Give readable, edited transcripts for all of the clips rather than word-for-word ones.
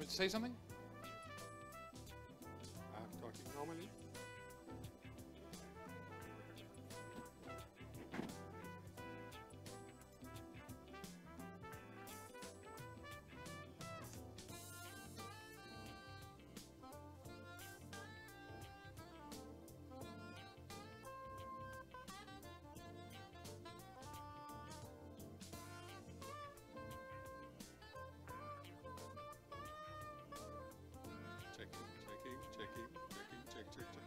want to say something? I'm talking normally. Checking, check, check, check.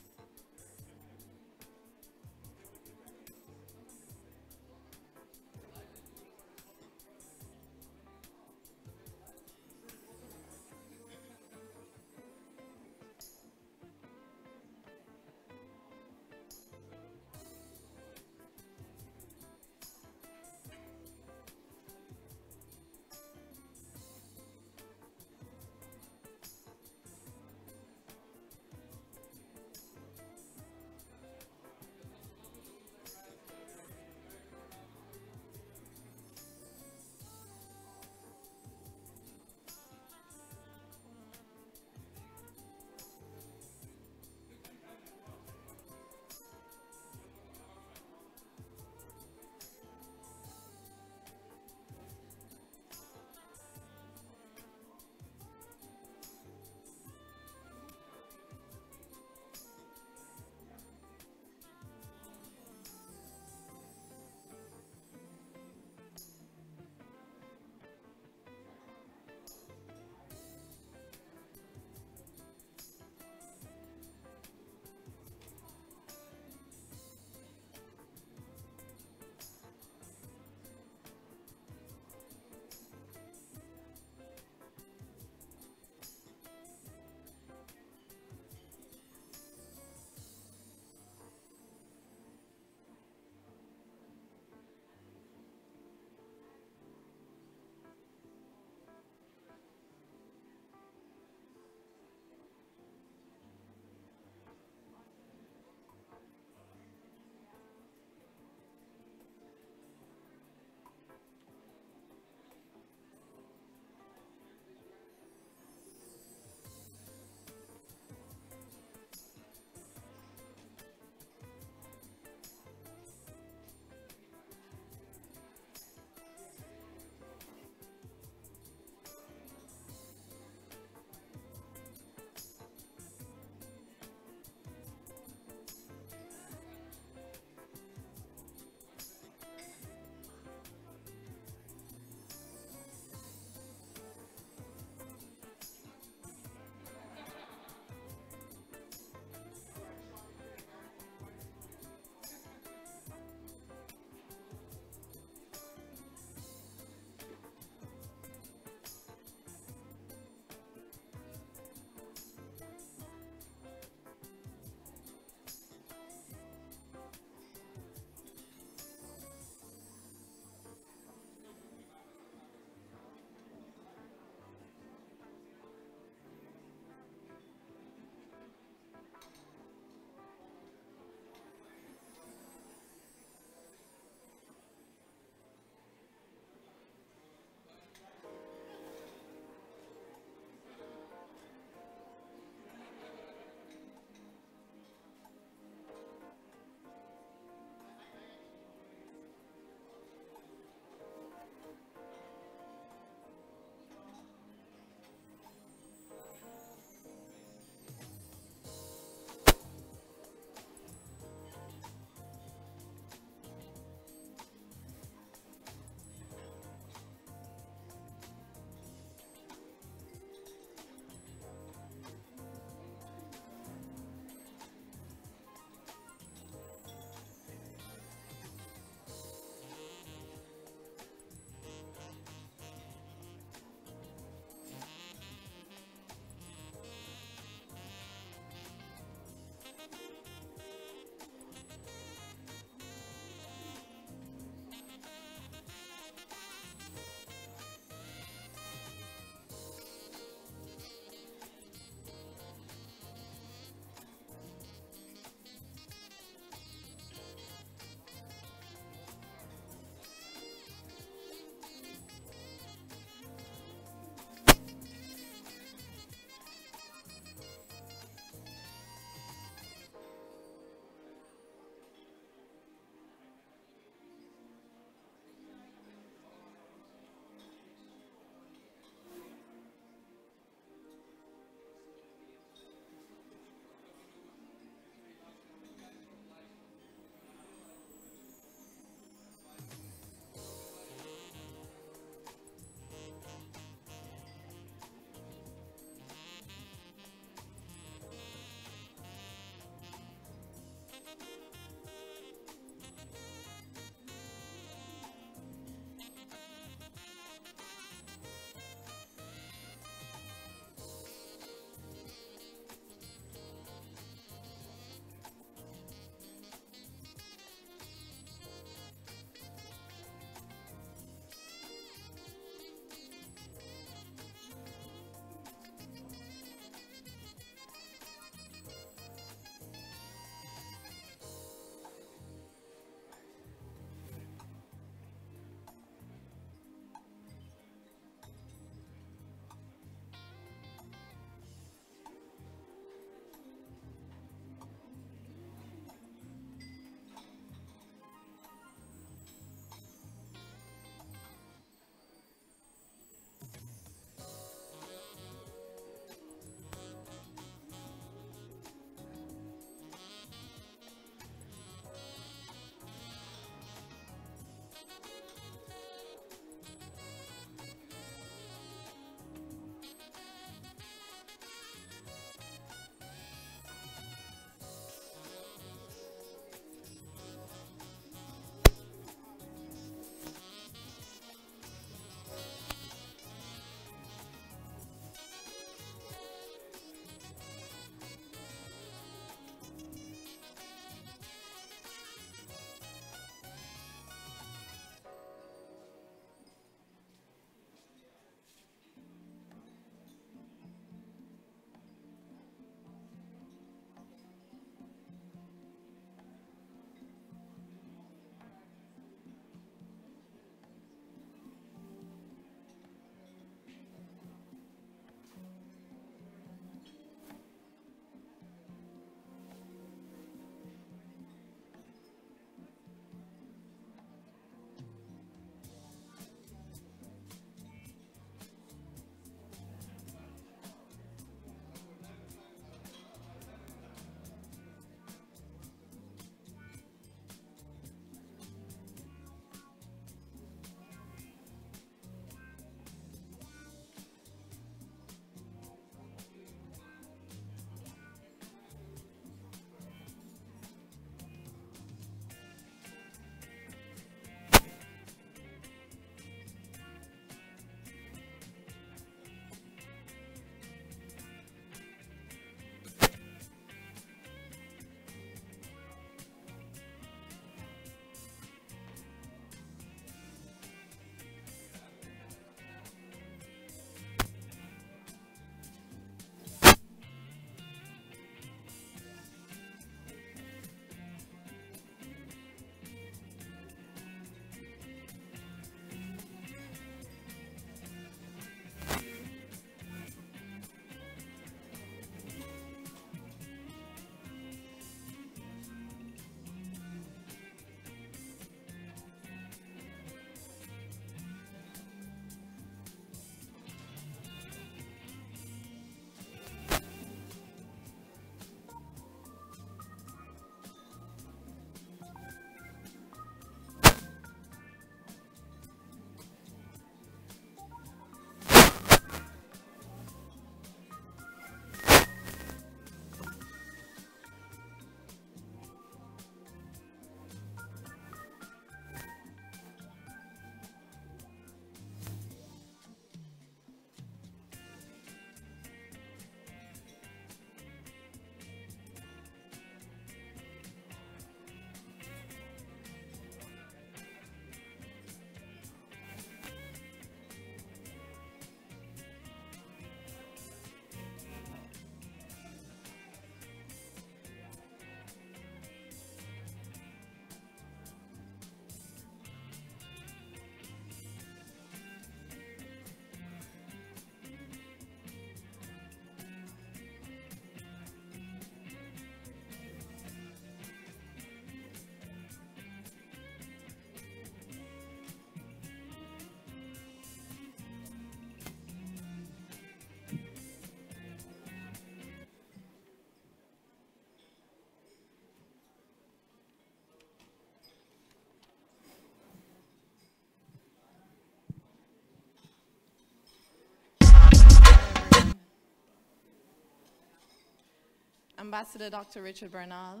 Ambassador Dr. Richard Bernal,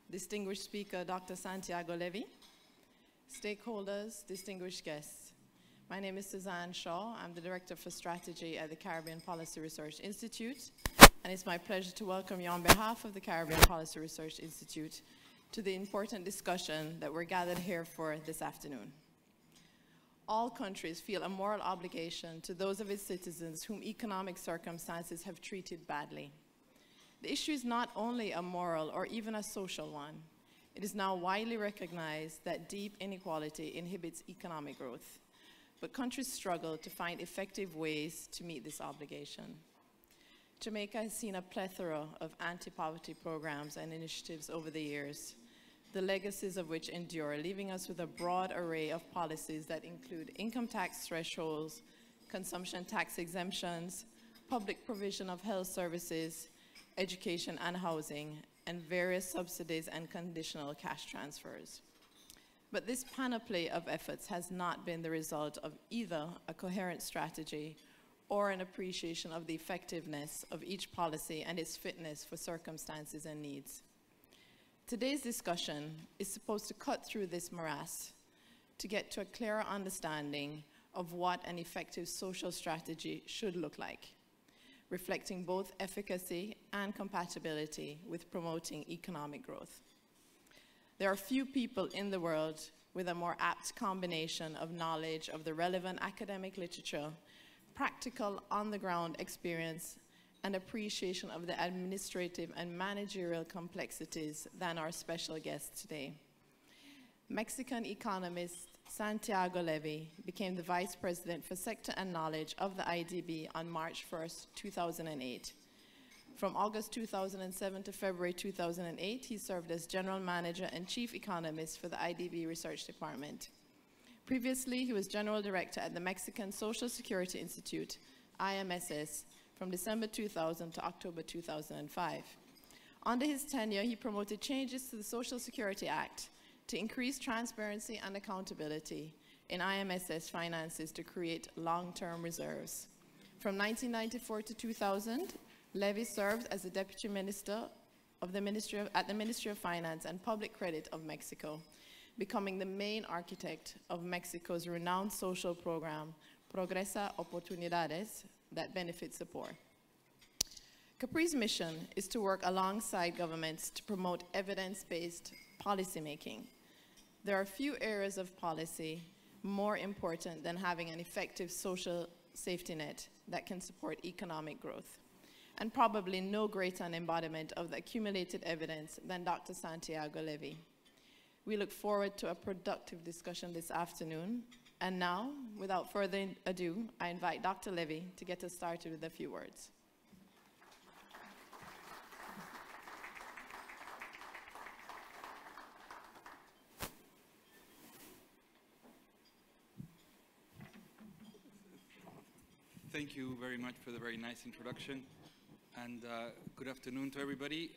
distinguished speaker, Dr. Santiago Levy, stakeholders, distinguished guests. My name is Suzanne Shaw. I'm the Director for Strategy at the Caribbean Policy Research Institute, and it's my pleasure to welcome you on behalf of the Caribbean Policy Research Institute to the important discussion that we're gathered here for this afternoon. All countries feel a moral obligation to those of its citizens whom economic circumstances have treated badly. The issue is not only a moral or even a social one. It is now widely recognized that deep inequality inhibits economic growth, but countries struggle to find effective ways to meet this obligation. Jamaica has seen a plethora of anti-poverty programs and initiatives over the years, the legacies of which endure, leaving us with a broad array of policies that include income tax thresholds, consumption tax exemptions, public provision of health services, education and housing, and various subsidies and conditional cash transfers. But this panoply of efforts has not been the result of either a coherent strategy or an appreciation of the effectiveness of each policy and its fitness for circumstances and needs. Today's discussion is supposed to cut through this morass to get to a clearer understanding of what an effective social strategy should look like, reflecting both efficacy and compatibility with promoting economic growth. There are few people in the world with a more apt combination of knowledge of the relevant academic literature, practical on-the-ground experience, and appreciation of the administrative and managerial complexities than our special guest today. Mexican economist Santiago Levy became the Vice President for Sector and Knowledge of the IDB on March 1st, 2008. From August 2007 to February 2008, he served as General Manager and Chief Economist for the IDB Research Department. Previously, he was General Director at the Mexican Social Security Institute, IMSS, from December 2000 to October 2005. Under his tenure, he promoted changes to the Social Security Act to increase transparency and accountability in IMSS finances to create long-term reserves. From 1994 to 2000, Levy served as the Deputy Minister of the Ministry of Finance and Public Credit of Mexico, becoming the main architect of Mexico's renowned social program, Progresa Oportunidades, that benefits the poor. CaPRI's mission is to work alongside governments to promote evidence-based policymaking. There are few areas of policy more important than having an effective social safety net that can support economic growth, and probably no greater an embodiment of the accumulated evidence than Dr. Santiago Levy. We look forward to a productive discussion this afternoon. And now, without further ado, I invite Dr. Levy to get us started with a few words. Thank you very much for the very nice introduction. And good afternoon to everybody,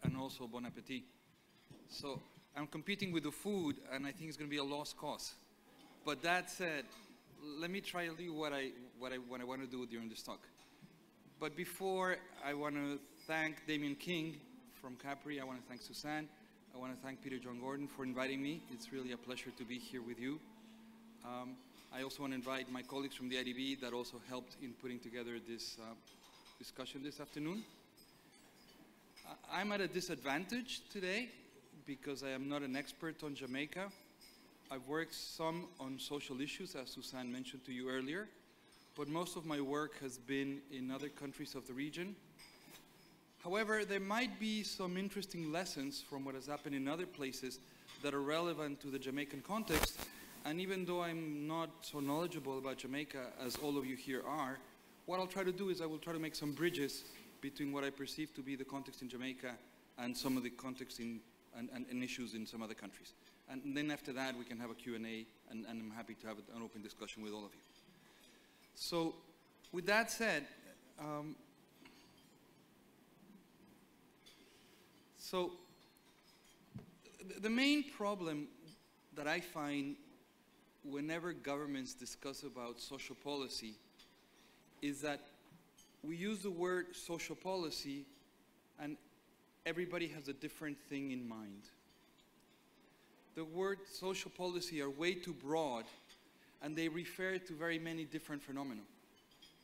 and also bon appetit. So I'm competing with the food, and I think it's going to be a lost cause. But that said, let me try to do what I want to do during this talk. But before, I want to thank Damien King from CaPRI. I want to thank Suzanne. I want to thank Peter John Gordon for inviting me. It's really a pleasure to be here with you. I also want to invite my colleagues from the IDB that also helped in putting together this discussion this afternoon. I'm at a disadvantage today because I am not an expert on Jamaica. I've worked some on social issues, as Suzanne mentioned to you earlier, but most of my work has been in other countries of the region. However, there might be some interesting lessons from what has happened in other places that are relevant to the Jamaican context, and even though I'm not so knowledgeable about Jamaica as all of you here are, what I'll try to do is I will try to make some bridges between what I perceive to be the context in Jamaica and some of the context and issues in some other countries. And then after that, we can have a Q&A, and I'm happy to have an open discussion with all of you. So with that said, the main problem that I find whenever governments discuss about social policy is that we use the word social policy and everybody has a different thing in mind. the word social policy are way too broad, and they refer to very many different phenomena.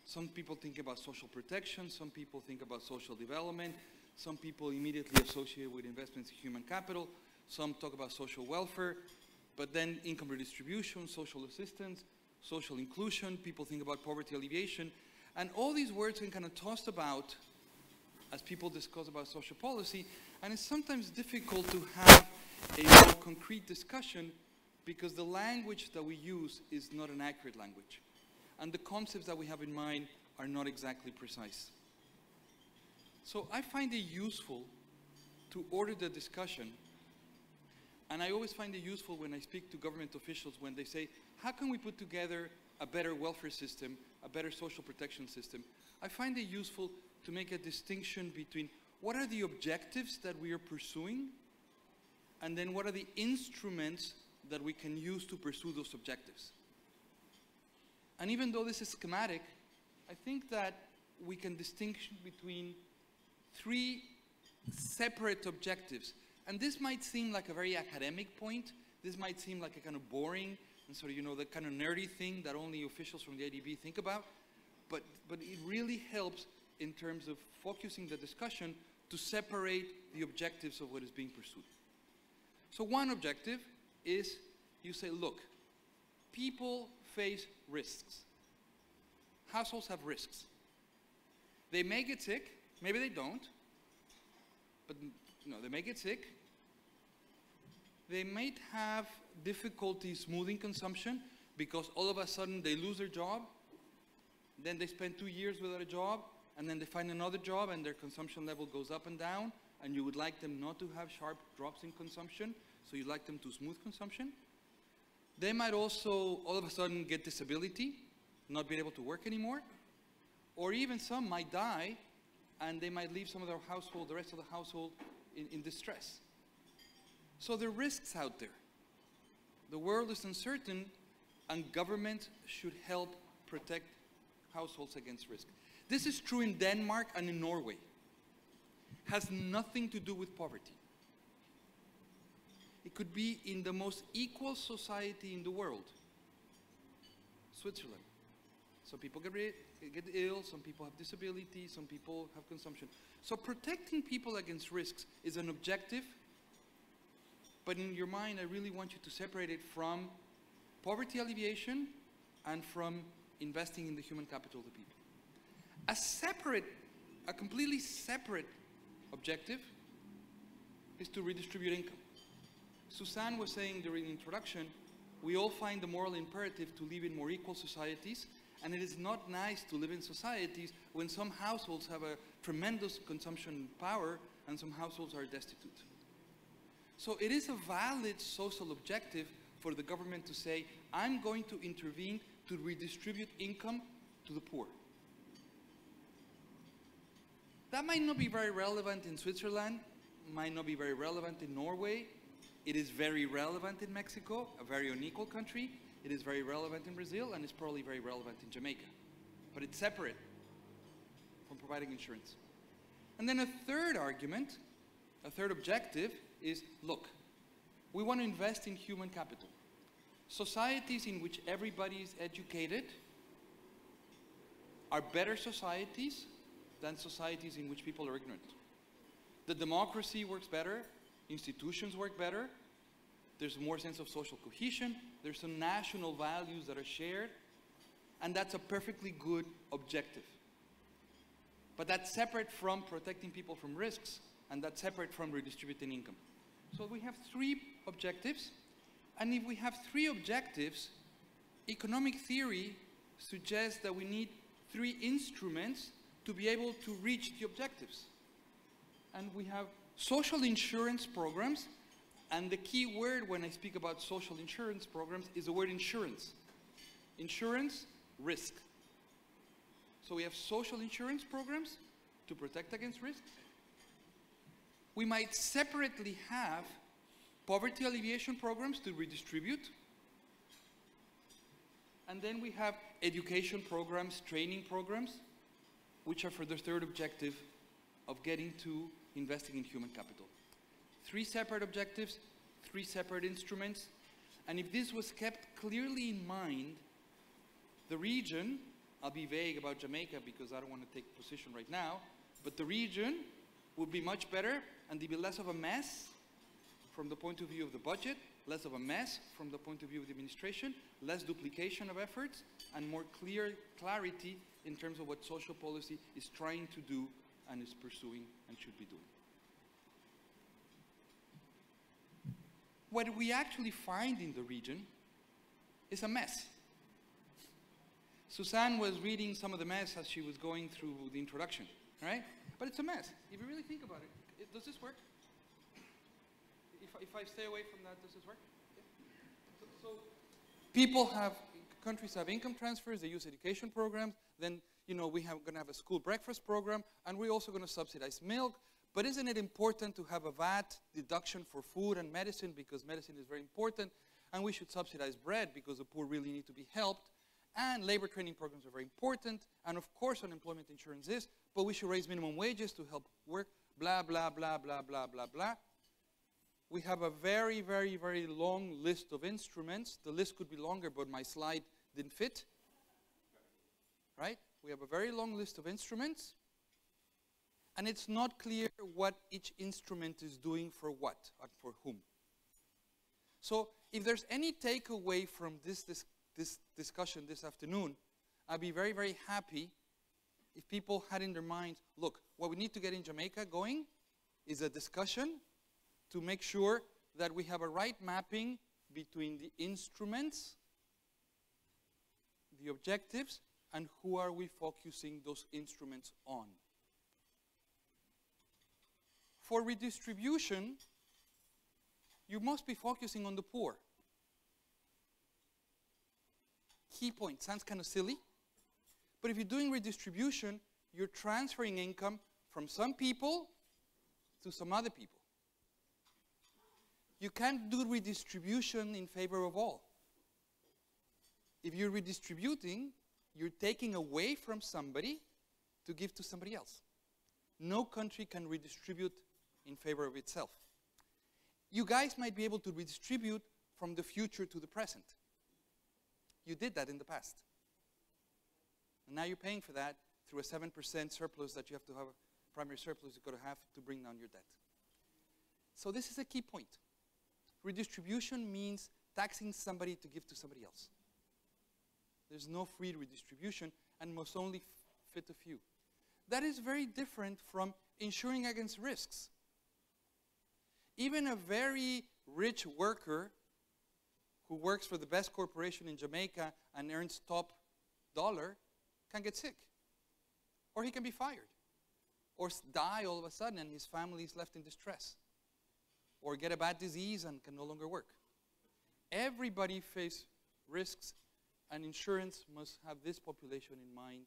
Some people think about social protection, some people think about social development, some people immediately associate with investments in human capital, some talk about social welfare, but then income redistribution, social assistance, social inclusion, people think about poverty alleviation, and all these words are kind of tossed about as people discuss about social policy, and it's sometimes difficult to have a more concrete discussion because the language that we use is not an accurate language. And the concepts that we have in mind are not exactly precise. So I find it useful to order the discussion, and I always find it useful when I speak to government officials when they say, how can we put together a better welfare system, a better social protection system? I find it useful to make a distinction between what are the objectives that we are pursuing, and then what are the instruments that we can use to pursue those objectives. And even though this is schematic, I think that we can distinguish between three separate objectives. And this might seem like a very academic point. This might seem like a kind of boring and sort of, you know, the kind of nerdy thing that only officials from the IDB think about. But it really helps in terms of focusing the discussion to separate the objectives of what is being pursued. So one objective is you say, look, people face risks. Households have risks. They may get sick, maybe they don't, but no, they may get sick. They might have difficulty smoothing consumption because all of a sudden they lose their job, then they spend 2 years without a job, and then they find another job and their consumption level goes up and down, and you would like them not to have sharp drops in consumption, so you'd like them to smooth consumption. They might also all of a sudden get disability, not be able to work anymore, or even some might die and they might leave some of their household, the rest of the household in distress. So there are risks out there. The world is uncertain and government should help protect households against risk. This is true in Denmark and in Norway. Has nothing to do with poverty. It could be in the most equal society in the world. Switzerland. Some people get ill, some people have disability, some people have consumption. So protecting people against risks is an objective, but in your mind I really want you to separate it from poverty alleviation and from investing in the human capital of the people. A completely separate objective is to redistribute income. Suzanne was saying during the introduction, we all find the moral imperative to live in more equal societies, and it is not nice to live in societies when some households have a tremendous consumption power and some households are destitute. So it is a valid social objective for the government to say, I'm going to intervene to redistribute income to the poor. That might not be very relevant in Switzerland, might not be very relevant in Norway. It is very relevant in Mexico, a very unequal country. It is very relevant in Brazil, and it's probably very relevant in Jamaica. But it's separate from providing insurance. And then a third argument, a third objective is, look, we want to invest in human capital. Societies in which everybody is educated are better societies than societies in which people are ignorant. The democracy works better, institutions work better, there's more sense of social cohesion, there's some national values that are shared, and that's a perfectly good objective. But that's separate from protecting people from risks, and that's separate from redistributing income. So we have three objectives, and if we have three objectives, economic theory suggests that we need three instruments to be able to reach the objectives. And we have social insurance programs, and the key word when I speak about social insurance programs is the word insurance. Insurance, risk. So we have social insurance programs to protect against risks. We might separately have poverty alleviation programs to redistribute. And then we have education programs, training programs, which are for the third objective of getting to investing in human capital. Three separate objectives, 3 separate instruments. And if this was kept clearly in mind, the region, I'll be vague about Jamaica because I don't want to take a position right now, but the region would be much better and there'd be less of a mess from the point of view of the budget, less of a mess from the point of view of the administration, less duplication of efforts, and more clarity in terms of what social policy is trying to do and is pursuing and should be doing. What we actually find in the region is a mess. Suzanne was reading some of the mess as she was going through the introduction, right? But it's a mess. If you really think about it, does this work? If I stay away from that, does this work? Yeah. So people have, countries have income transfers, they use education programs, then we're going to have a school breakfast program, and we're also going to subsidize milk. But isn't it important to have a VAT deduction for food and medicine, because medicine is very important, and we should subsidize bread because the poor really need to be helped, and labor training programs are very important, and of course unemployment insurance is, but we should raise minimum wages to help work, blah, blah, blah, blah, blah, blah, blah. We have a very, very, very long list of instruments. The list could be longer, but my slide didn't fit, right? We have a very long list of instruments, and it's not clear what each instrument is doing for what and for whom. So if there's any takeaway from this discussion this afternoon, I'd be very, very happy if people had in their minds, look, what we need to get in Jamaica going is a discussion to make sure that we have a right mapping between the instruments, the objectives, and who are we focusing those instruments on. For redistribution, you must be focusing on the poor. Key point, sounds kind of silly, but if you're doing redistribution, you're transferring income from some people to some other people. You can't do redistribution in favor of all. If you're redistributing, you're taking away from somebody to give to somebody else. No country can redistribute in favor of itself. You guys might be able to redistribute from the future to the present. You did that in the past. And now you're paying for that through a 7% surplus that you have to have, a primary surplus you've got to have to bring down your debt. So this is a key point. Redistribution means taxing somebody to give to somebody else. There's no free redistribution and must only fit a few. That is very different from insuring against risks. Even a very rich worker who works for the best corporation in Jamaica and earns top dollar can get sick. Or he can be fired. Or die all of a sudden and his family is left in distress. Or get a bad disease and can no longer work. Everybody faces risks, and insurance must have this population in mind,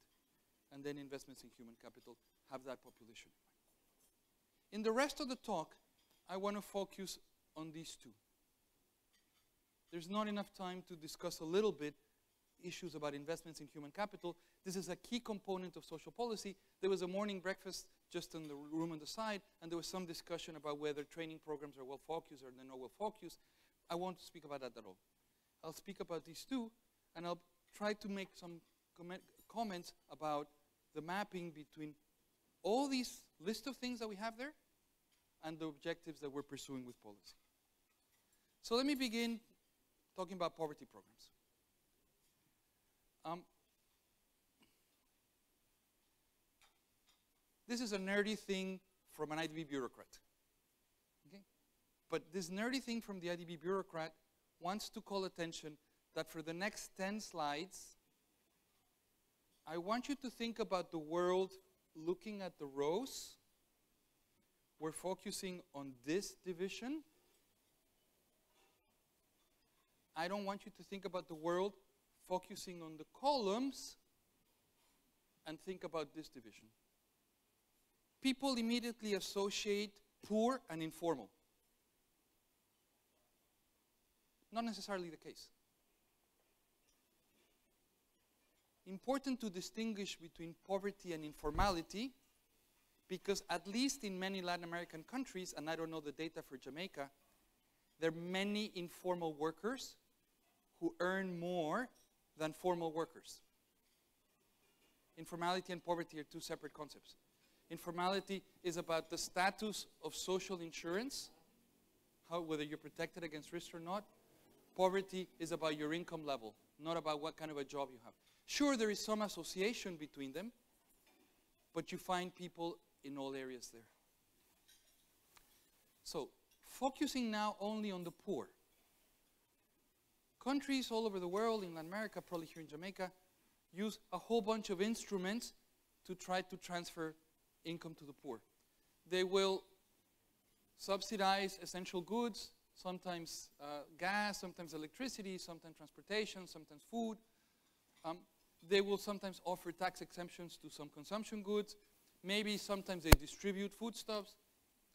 and then investments in human capital have that population in mind. In the rest of the talk, I want to focus on these two. There's not enough time to discuss a little bit issues about investments in human capital. This is a key component of social policy. There was a morning breakfast just in the room on the side, and there was some discussion about whether training programs are well-focused or they're not well-focused. I won't speak about that at all. I'll speak about these two, and I'll try to make some comments about the mapping between all these list of things that we have there and the objectives that we're pursuing with policy. So let me begin talking about poverty programs. This is a nerdy thing from an IDB bureaucrat. Okay? But this nerdy thing from the IDB bureaucrat wants to call attention that for the next 10 slides, I want you to think about the world looking at the rows. We're focusing on this division. I don't want you to think about the world focusing on the columns and think about this division. People immediately associate poor and informal. Not necessarily the case. Important to distinguish between poverty and informality, because at least in many Latin American countries, and I don't know the data for Jamaica, there are many informal workers who earn more than formal workers. Informality and poverty are two separate concepts. Informality is about the status of social insurance, whether you're protected against risk or not. Poverty is about your income level, not about what kind of a job you have. Sure, there is some association between them, but you find people in all areas there. So, focusing now only on the poor. Countries all over the world, in Latin America, probably here in Jamaica, use a whole bunch of instruments to try to transfer income to the poor. They will subsidize essential goods, sometimes gas, sometimes electricity, sometimes transportation, sometimes food. They will sometimes offer tax exemptions to some consumption goods. Maybe sometimes they distribute foodstuffs,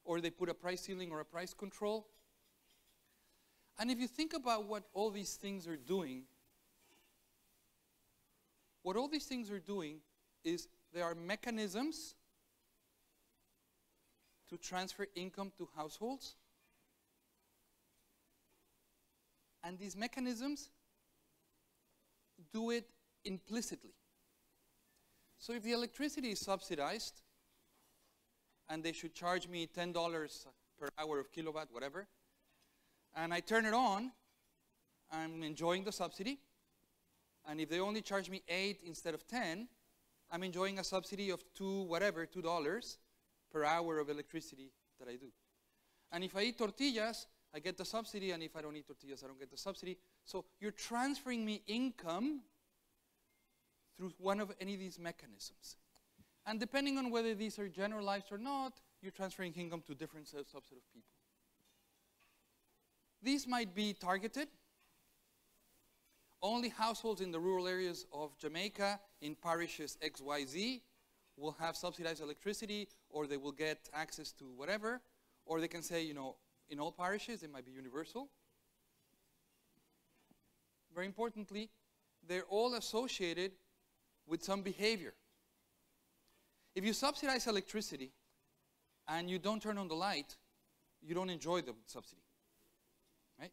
or they put a price ceiling or a price control. And if you think about what all these things are doing, is there are mechanisms to transfer income to households. And these mechanisms do it implicitly. So if the electricity is subsidized, and they should charge me $10 per hour of kilowatt, whatever, and I turn it on, I'm enjoying the subsidy. And if they only charge me 8 instead of 10, I'm enjoying a subsidy of $2 per hour of electricity that I do. And if I eat tortillas, I get the subsidy, and if I don't eat tortillas, I don't get the subsidy. So you're transferring me income through one of any of these mechanisms. And depending on whether these are generalized or not, you're transferring income to different subset of people. These might be targeted. Only households in the rural areas of Jamaica, in parishes XYZ, will have subsidized electricity, or they will get access to whatever. Or they can say, you know, in all parishes, it might be universal. Very importantly, they're all associated with some behavior. If you subsidize electricity and you don't turn on the light, you don't enjoy the subsidy, right?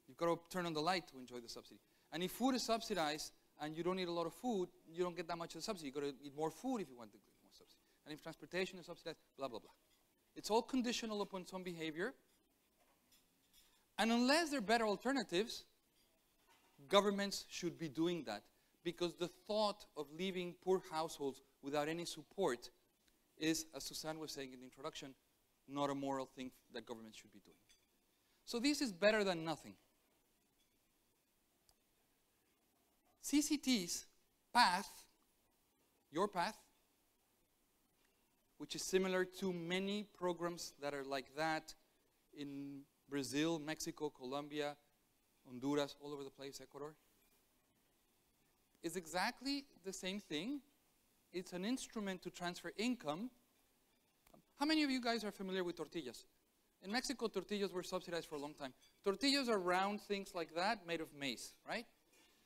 You've got to turn on the light to enjoy the subsidy. And if food is subsidized and you don't eat a lot of food, you don't get that much of the subsidy. You've got to eat more food if you want to get more subsidy. And if transportation is subsidized, blah, blah, blah. It's all conditional upon some behavior. And unless there are better alternatives, governments should be doing that, because the thought of leaving poor households without any support is, as Suzanne was saying in the introduction, not a moral thing that governments should be doing. So this is better than nothing. CCT's path, your path, which is similar to many programs that are like that in Brazil, Mexico, Colombia, Honduras, all over the place, Ecuador, is exactly the same thing. It's an instrument to transfer income. How many of you guys are familiar with tortillas? In Mexico, tortillas were subsidized for a long time. Tortillas are round things like that made of maize, right?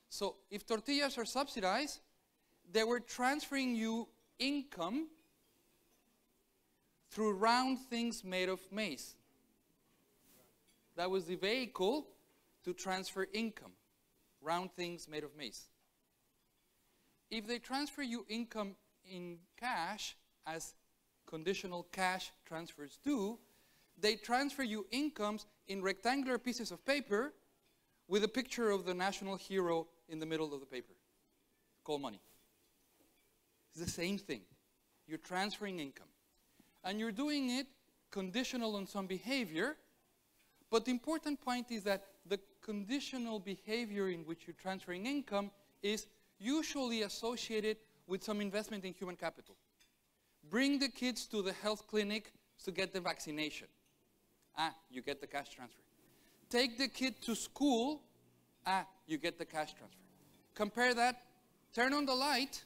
So if tortillas are subsidized, they were transferring you income through round things made of maize. That was the vehicle to transfer income, round things made of maize. If they transfer you income in cash, as conditional cash transfers do, they transfer you incomes in rectangular pieces of paper with a picture of the national hero in the middle of the paper, called money. It's the same thing. You're transferring income. And you're doing it conditional on some behavior, but the important point is that the conditional behavior in which you're transferring income is usually associated with some investment in human capital. Bring the kids to the health clinic to get the vaccination. Ah, you get the cash transfer. Take the kid to school. Ah, you get the cash transfer. Compare that, turn on the light,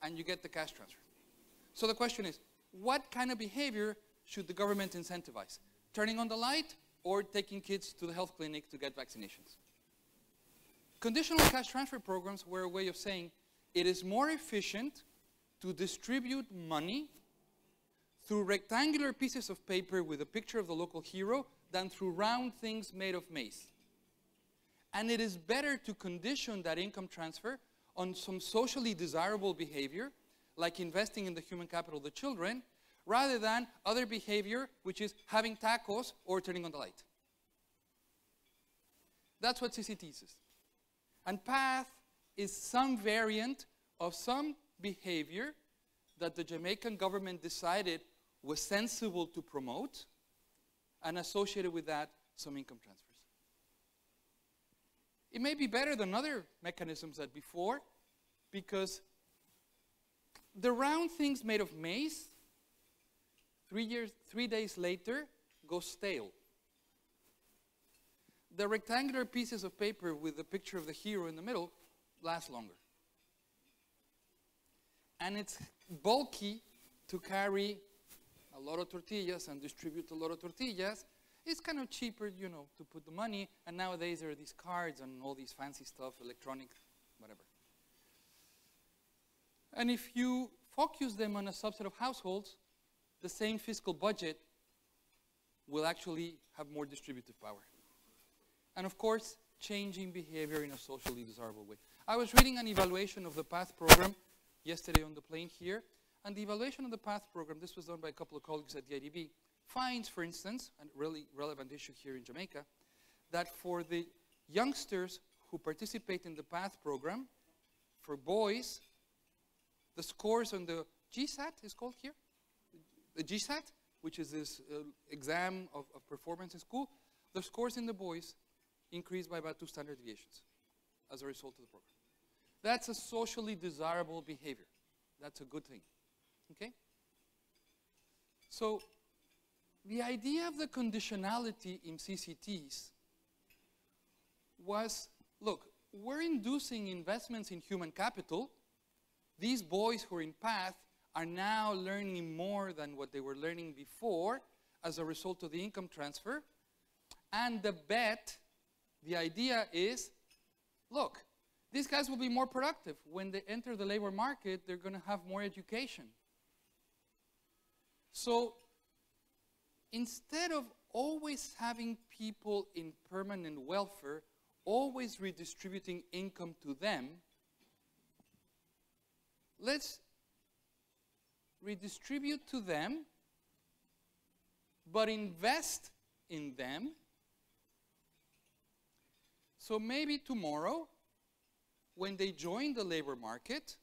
and you get the cash transfer. So the question is, what kind of behavior should the government incentivize? Turning on the light or taking kids to the health clinic to get vaccinations? Conditional cash transfer programs were a way of saying it is more efficient to distribute money through rectangular pieces of paper with a picture of the local hero than through round things made of maize. And it is better to condition that income transfer on some socially desirable behavior, like investing in the human capital of the children, rather than other behavior, which is having tacos or turning on the light. That's what CCTs is. And PATH is some variant of some behavior that the Jamaican government decided was sensible to promote, and associated with that some income transfers. It may be better than other mechanisms that before, because the round things made of maize, 3 days later, go stale. The rectangular pieces of paper with the picture of the hero in the middle last longer. And it's bulky to carry a lot of tortillas and distribute a lot of tortillas. It's kind of cheaper, you know, to put the money. And nowadays there are these cards and all these fancy stuff, electronic, whatever. And if you focus them on a subset of households, the same fiscal budget will actually have more distributive power. And of course, changing behavior in a socially desirable way. I was reading an evaluation of the PATH program yesterday on the plane here, and the evaluation of the PATH program, this was done by a couple of colleagues at the IDB, finds, for instance, a really relevant issue here in Jamaica, that for the youngsters who participate in the PATH program, for boys, the scores on the GSAT is called here, the GSAT, which is this exam of performance in school, the scores in the boys increased by about 2 standard deviations as a result of the program. That's a socially desirable behavior. That's a good thing. Okay? So the idea of the conditionality in CCTs was, look, we're inducing investments in human capital. These boys who are in PATH are now learning more than what they were learning before as a result of the income transfer. And the idea is, look, these guys will be more productive. When they enter the labor market, they're going to have more education. So instead of always having people in permanent welfare, always redistributing income to them, let's redistribute to them, but invest in them. So maybe tomorrow, when they join the labor market,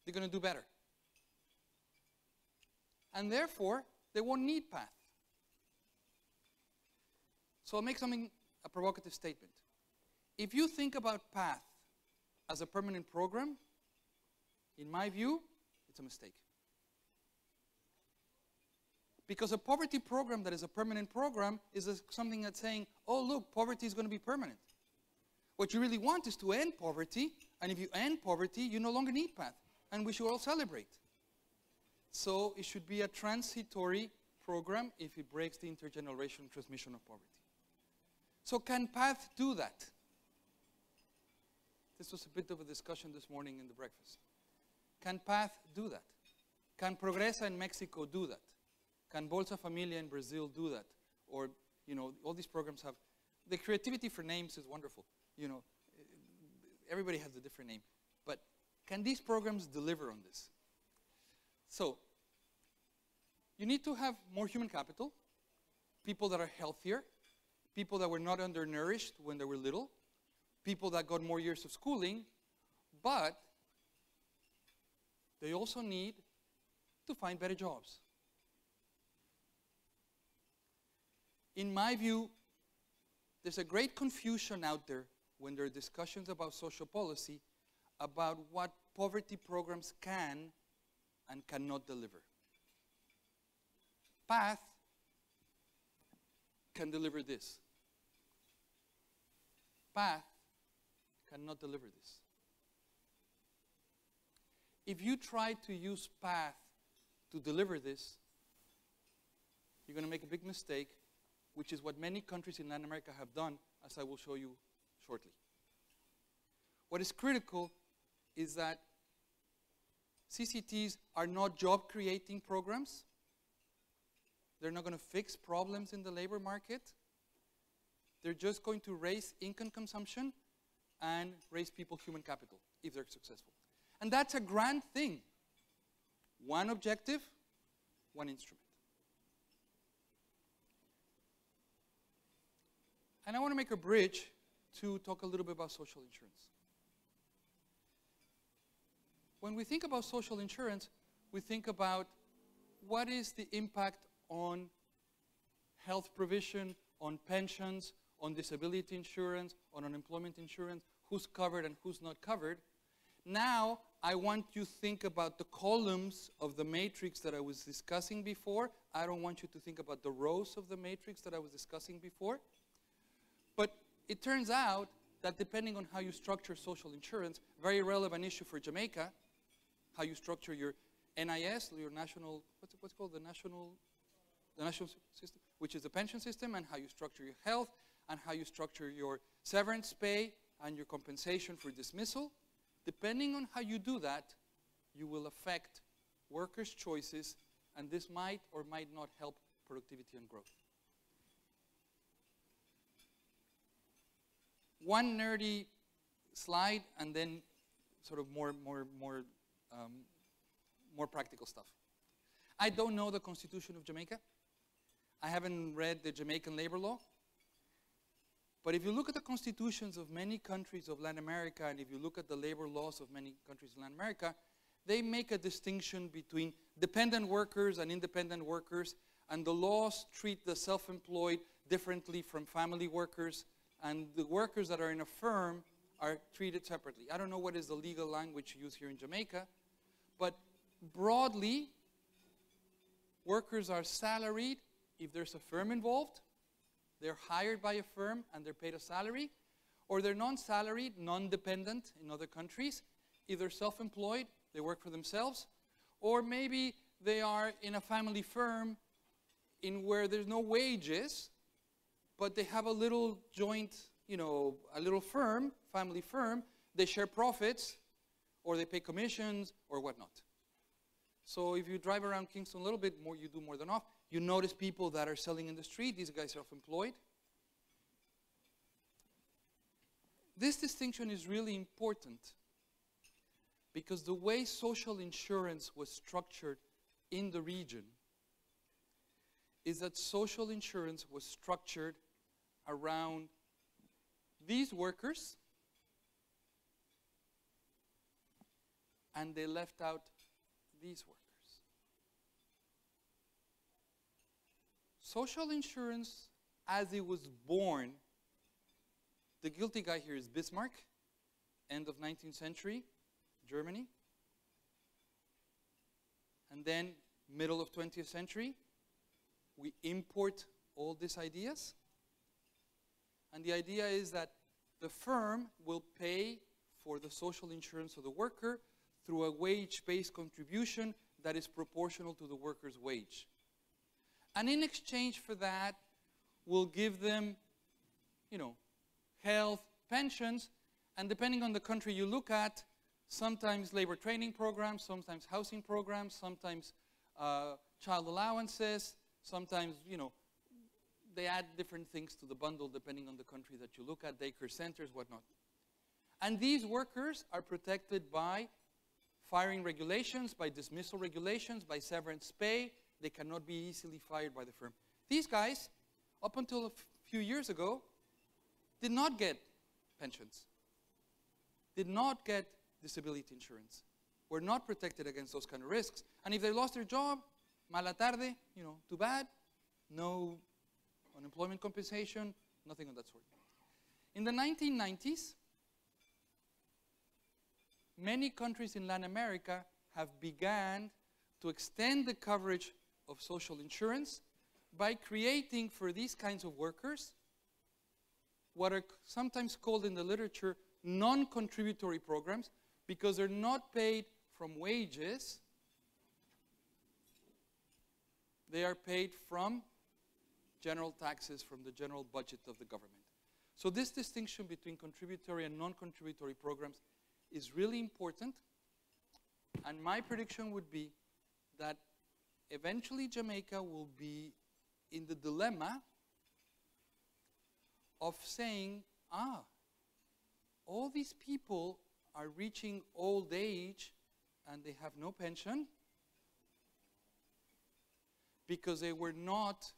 they're going to do better. And therefore, they won't need PATH. So I'll make a provocative statement. If you think about PATH as a permanent program, in my view, it's a mistake. Because a poverty program that is a permanent program is something that's saying, oh, look, poverty is going to be permanent. What you really want is to end poverty, and if you end poverty, you no longer need PATH, and we should all celebrate. So it should be a transitory program if it breaks the intergenerational transmission of poverty. So can PATH do that? This was a bit of a discussion this morning in the breakfast. Can PATH do that? Can Progresa in Mexico do that? Can Bolsa Familia in Brazil do that? Or, you know, all these programs have, the creativity for names is wonderful. You know, everybody has a different name. But can these programs deliver on this? So, you need to have more human capital, people that are healthier, people that were not undernourished when they were little, people that got more years of schooling, but they also need to find better jobs. In my view, there's a great confusion out there when there are discussions about social policy about what poverty programs can and cannot deliver. PATH can deliver this. PATH cannot deliver this. If you try to use PATH to deliver this, you're going to make a big mistake, which is what many countries in Latin America have done, as I will show you shortly. What is critical is that CCTs are not job-creating programs. They're not going to fix problems in the labor market. They're just going to raise income consumption and raise people human capital if they're successful. And that's a grand thing. One objective, one instrument. And I want to make a bridge to talk a little bit about social insurance. When we think about social insurance, we think about what is the impact on health provision, on pensions, on disability insurance, on unemployment insurance, who's covered and who's not covered. Now, I want you to think about the columns of the matrix that I was discussing before. I don't want you to think about the rows of the matrix that I was discussing before. But it turns out that depending on how you structure social insurance, very relevant issue for Jamaica, how you structure your NIS, your national, what's called the national system, which is the pension system, and how you structure your health, and how you structure your severance pay and your compensation for dismissal. Depending on how you do that, you will affect workers' choices, and this might or might not help productivity and growth. One nerdy slide, and then sort of more practical stuff. I don't know the Constitution of Jamaica. I haven't read the Jamaican labor law. But if you look at the constitutions of many countries of Latin America, and if you look at the labor laws of many countries in Latin America, they make a distinction between dependent workers and independent workers, and the laws treat the self-employed differently from family workers, and the workers that are in a firm are treated separately. I don't know what is the legal language used here in Jamaica, but broadly, workers are salaried if there's a firm involved. They're hired by a firm and they're paid a salary, or they're non-salaried, non-dependent in other countries. Either self-employed, they work for themselves, or maybe they are in a family firm in where there's no wages, but they have a little joint, a little firm, family firm. They share profits, or they pay commissions, or whatnot. So if you drive around Kingston a little bit more, you do more than off. You notice people that are selling in the street. These guys are self-employed. This distinction is really important because the way social insurance was structured in the region is that social insurance was structured around these workers, and they left out these workers. Social insurance, as it was born, the guilty guy here is Bismarck, end of 19th century, Germany. And then middle of 20th century, we import all these ideas. And the idea is that the firm will pay for the social insurance of the worker through a wage-based contribution that is proportional to the worker's wage. And in exchange for that, we'll give them, health, pensions, and depending on the country you look at, sometimes labor training programs, sometimes housing programs, sometimes child allowances, sometimes, they add different things to the bundle depending on the country that you look at, daycare centers, whatnot. And these workers are protected by firing regulations, by dismissal regulations, by severance pay. They cannot be easily fired by the firm. These guys, up until a few years ago, did not get pensions, did not get disability insurance, were not protected against those kind of risks. And if they lost their job, mala tarde, too bad, no unemployment compensation, nothing of that sort. In the 1990s, many countries in Latin America have begun to extend the coverage of social insurance by creating for these kinds of workers what are sometimes called in the literature non-contributory programs, because they're not paid from wages, they are paid from general taxes, from the general budget of the government. So this distinction between contributory and non-contributory programs is really important, and my prediction would be that eventually Jamaica will be in the dilemma of saying, all these people are reaching old age and they have no pension because they were not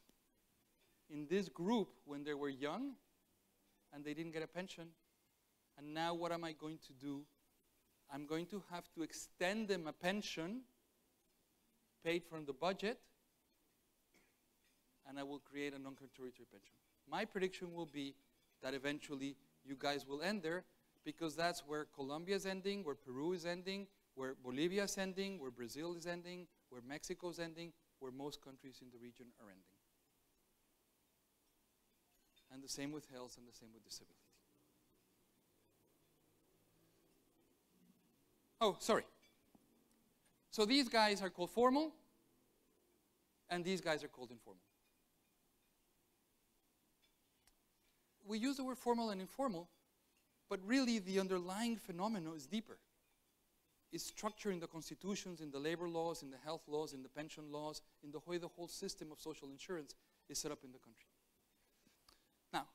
in this group when they were young and they didn't get a pension. And now what am I going to do? I'm going to have to extend them a pension paid from the budget, and I will create a non-contributory pension. My prediction will be that eventually you guys will end there, because that's where Colombia is ending, where Peru is ending, where Bolivia is ending, where Brazil is ending, where Mexico is ending, where most countries in the region are ending. And the same with health and the same with disability. Oh, sorry. So these guys are called formal, and these guys are called informal. We use the word formal and informal, but really the underlying phenomenon is deeper. It's structured in the constitutions, in the labor laws, in the health laws, in the pension laws, in the way the whole system of social insurance is set up in the country. Now,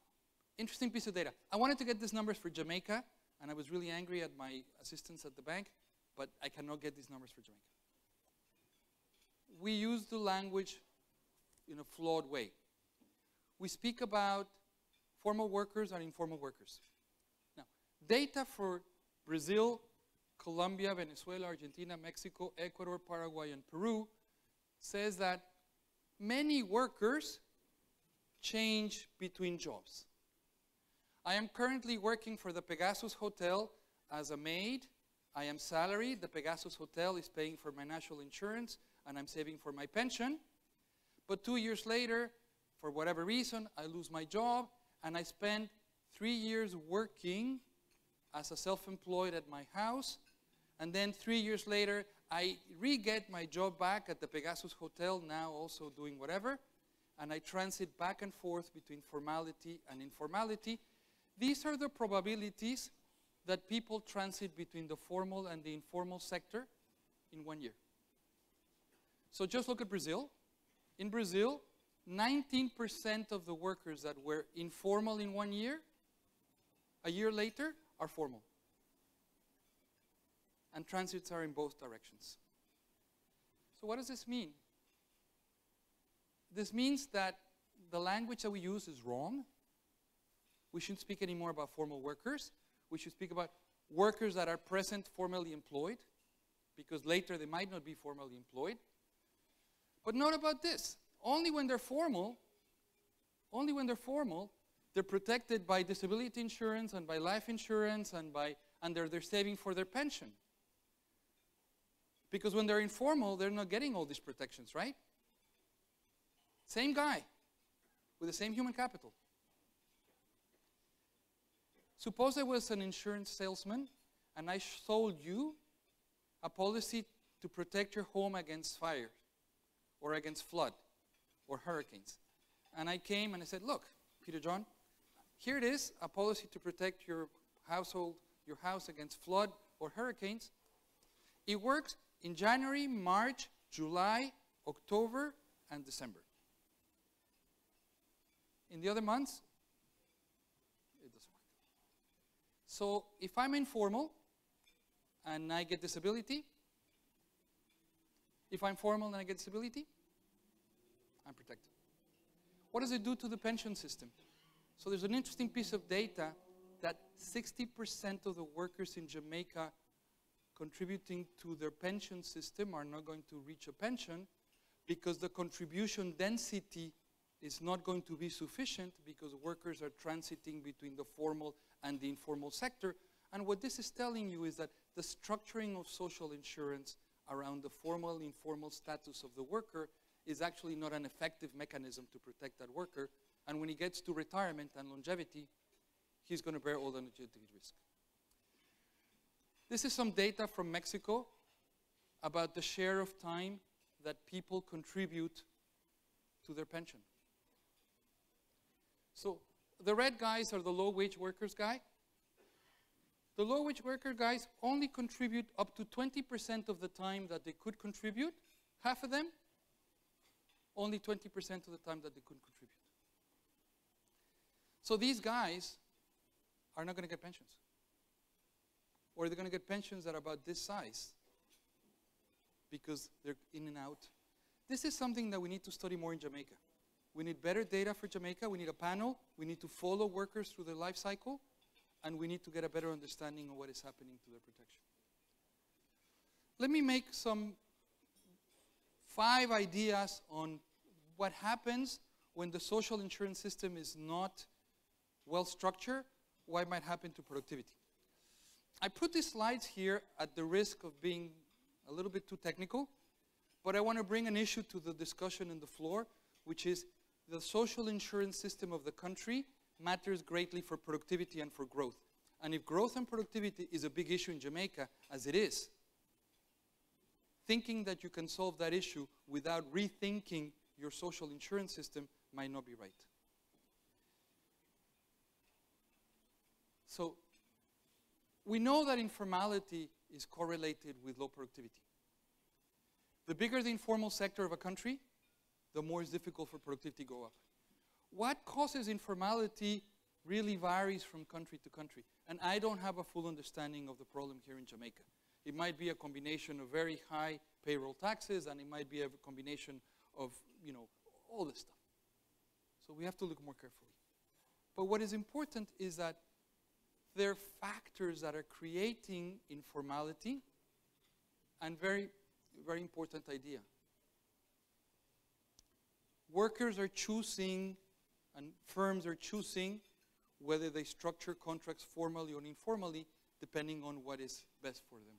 interesting piece of data. I wanted to get these numbers for Jamaica, and I was really angry at my assistants at the bank, but I cannot get these numbers for Jamaica. We use the language in a flawed way. We speak about formal workers and informal workers. Now, data for Brazil, Colombia, Venezuela, Argentina, Mexico, Ecuador, Paraguay, and Peru says that many workers change between jobs. I am currently working for the Pegasus Hotel as a maid. I am salaried. The Pegasus Hotel is paying for my national insurance, and I'm saving for my pension. But 2 years later, for whatever reason, I lose my job, and I spend 3 years working as a self-employed at my house, and then 3 years later, I re-get my job back at the Pegasus Hotel, now also doing whatever, and I transit back and forth between formality and informality. These are the probabilities that people transit between the formal and the informal sector in 1 year. So just look at Brazil. In Brazil, 19% of the workers that were informal in 1 year, a year later, are formal. And transits are in both directions. So what does this mean? This means that the language that we use is wrong. We shouldn't speak anymore about formal workers. We should speak about workers that are present formally employed, because later they might not be formally employed. But note about this. Only when they're formal, they're protected by disability insurance and by life insurance and they're saving for their pension. Because when they're informal, they're not getting all these protections, right? Same guy with the same human capital. Suppose I was an insurance salesman and I sold you a policy to protect your home against fire or against flood or hurricanes. And I came and I said, look, Peter John, here it is, a policy to protect your house against flood or hurricanes. It works in January, March, July, October, and December. In the other months, it doesn't work. So if I'm informal and I get disability, if I'm formal and I get disability, I'm protected. What does it do to the pension system? So there's an interesting piece of data that 60% of the workers in Jamaica contributing to their pension system are not going to reach a pension because the contribution density is not going to be sufficient because workers are transiting between the formal and the informal sector. And what this is telling you is that the structuring of social insurance around the formal and informal status of the worker is actually not an effective mechanism to protect that worker. And when he gets to retirement and longevity, he's going to bear all the longevity risk. This is some data from Mexico about the share of time that people contribute to their pension. So the red guys are the low-wage workers guy. The low-wage worker guys only contribute up to 20% of the time that they could contribute, half of them, only 20% of the time that they couldn't contribute. So these guys are not going to get pensions. Or they're going to get pensions that are about this size because they're in and out. This is something that we need to study more in Jamaica. We need better data for Jamaica. We need a panel. We need to follow workers through their life cycle. And we need to get a better understanding of what is happening to their protection. Let me make 5 ideas on what happens when the social insurance system is not well structured, what might happen to productivity. I put these slides here at the risk of being a little bit too technical, but I want to bring an issue to the discussion on the floor, which is the social insurance system of the country matters greatly for productivity and for growth. And if growth and productivity is a big issue in Jamaica, as it is, thinking that you can solve that issue without rethinking your social insurance system might not be right. So we know that informality is correlated with low productivity. The bigger the informal sector of a country, the more it's difficult for productivity to go up. What causes informality really varies from country to country. And I don't have a full understanding of the problem here in Jamaica. It might be a combination of very high payroll taxes, and it might be a combination of, all this stuff. So we have to look more carefully. But what is important is that there are factors that are creating informality, and very, very important idea. Workers are choosing, and firms are choosing, whether they structure contracts formally or informally, depending on what is best for them.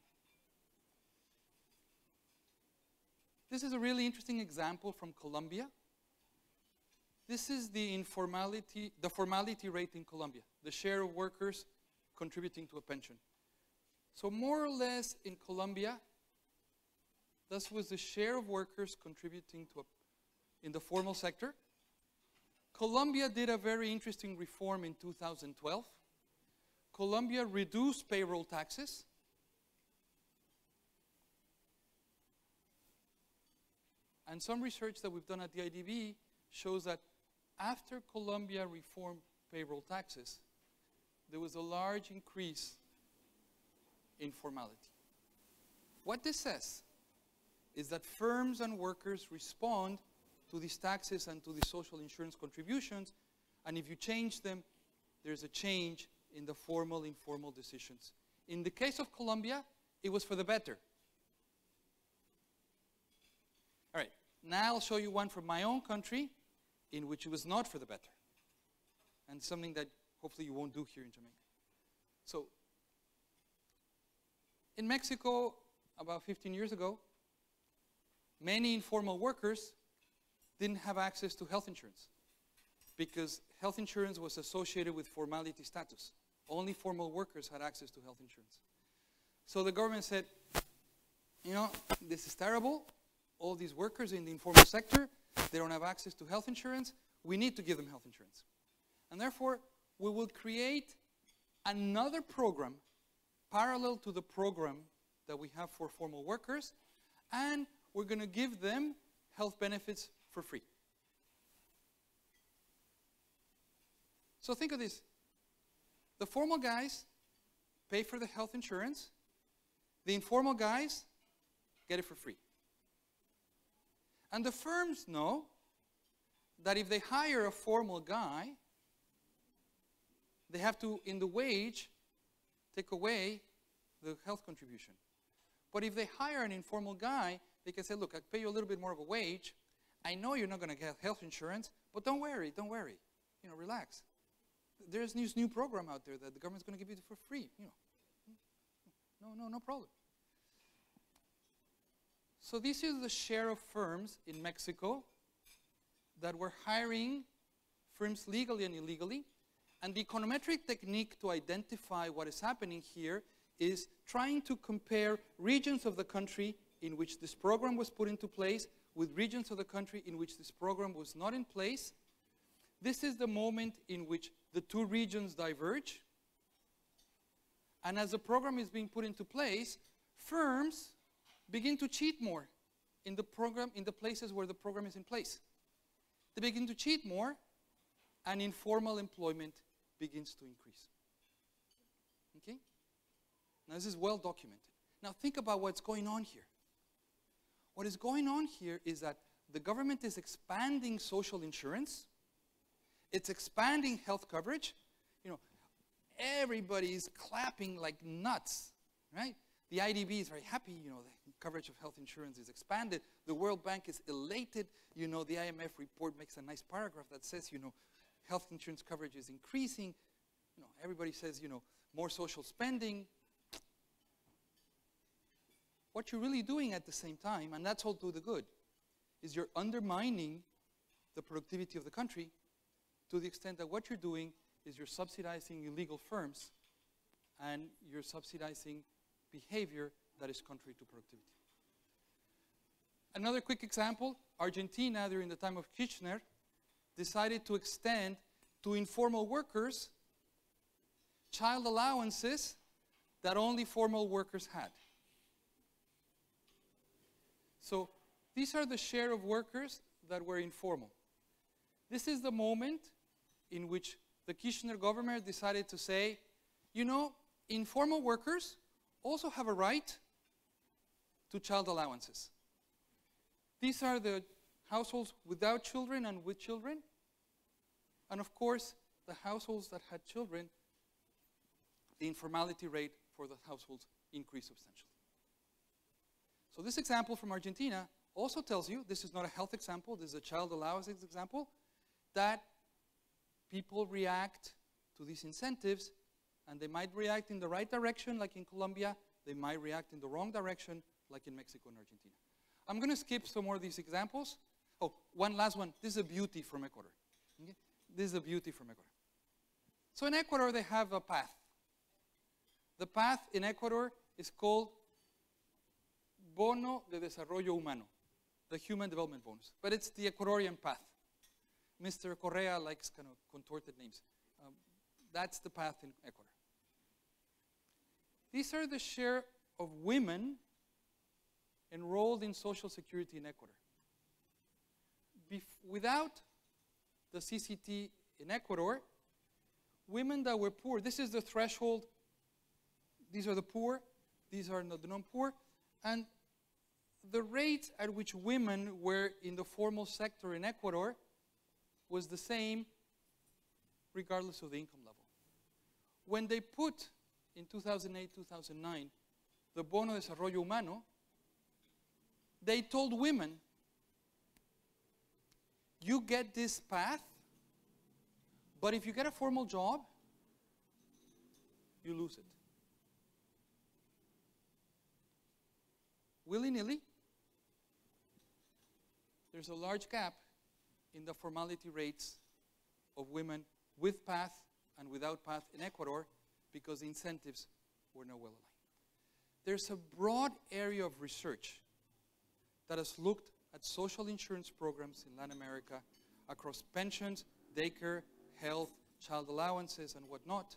This is a really interesting example from Colombia. This is the formality rate in Colombia, the share of workers contributing to a pension. So more or less in Colombia, this was the share of workers contributing in the formal sector. Colombia did a very interesting reform in 2012. Colombia reduced payroll taxes. And some research that we've done at the IDB shows that after Colombia reformed payroll taxes, there was a large increase in formality. What this says is that firms and workers respond to these taxes and to the social insurance contributions, and if you change them, there's a change in the formal, informal decisions. In the case of Colombia, it was for the better. All right, now I'll show you one from my own country in which it was not for the better, and something that hopefully you won't do here in Jamaica. So, in Mexico, about 15 years ago, many informal workers didn't have access to health insurance because health insurance was associated with formality status. Only formal workers had access to health insurance. So the government said, this is terrible. All these workers in the informal sector, they don't have access to health insurance. We need to give them health insurance. And therefore, we will create another program parallel to the program that we have for formal workers, and we're going to give them health benefits for free. So think of this. The formal guys pay for the health insurance. The informal guys get it for free. And the firms know that if they hire a formal guy, they have to, in the wage, take away the health contribution. But if they hire an informal guy, they can say, look, I'll pay you a little bit more of a wage. I know you're not going to get health insurance, but don't worry. Relax. There's this new program out there that the government's going to give you for free. No problem. So this is the share of firms in Mexico that were hiring firms legally and illegally. And the econometric technique to identify what is happening here is trying to compare regions of the country in which this program was put into place with regions of the country in which this program was not in place. This is the moment in which the two regions diverge. And as the program is being put into place, firms begin to cheat more in the program, in the places where the program is in place. They begin to cheat more, and informal employment begins to increase. Okay? Now this is well documented. Now think about what's going on here. What is going on here is that the government is expanding social insurance. It's expanding health coverage. You know, everybody is clapping like nuts, right? The IDB is very happy, you know, the coverage of health insurance is expanded. The World Bank is elated. You know, the IMF report makes a nice paragraph that says, you know, health insurance coverage is increasing. You know, everybody says, you know, more social spending. What you're really doing at the same time, and that's all to the good, is you're undermining the productivity of the country to the extent that what you're doing is you're subsidizing illegal firms and you're subsidizing behavior that is contrary to productivity. Another quick example, Argentina during the time of Kirchner decided to extend to informal workers child allowances that only formal workers had. So these are the share of workers that were informal. This is the moment in which the Kirchner government decided to say, you know, informal workers also have a right to child allowances. These are the households without children and with children. And of course, the households that had children, the informality rate for the households increased substantially. So this example from Argentina also tells you, this is not a health example, this is a child allowances example, that people react to these incentives, and they might react in the right direction, like in Colombia. They might react in the wrong direction, like in Mexico and Argentina. I'm going to skip some more of these examples. Oh, one last one. This is a beauty from Ecuador. Okay? This is a beauty from Ecuador. So in Ecuador, they have a path. The path in Ecuador is called Bono de Desarrollo Humano, the Human Development Bonus. But it's the Ecuadorian path. Mr. Correa likes kind of contorted names. That's the path in Ecuador. These are the share of women enrolled in Social Security in Ecuador. Without the CCT in Ecuador, women that were poor, this is the threshold, these are the poor, these are the non-poor, and the rate at which women were in the formal sector in Ecuador was the same regardless of the income level. When they put in 2008-2009 the Bono de Desarrollo Humano, they told women, you get this path, but if you get a formal job, you lose it. Willy-nilly, there's a large gap in the formality rates of women with path and without path in Ecuador because the incentives were not well aligned. There's a broad area of research that has looked at social insurance programs in Latin America across pensions, daycare, health, child allowances, and whatnot,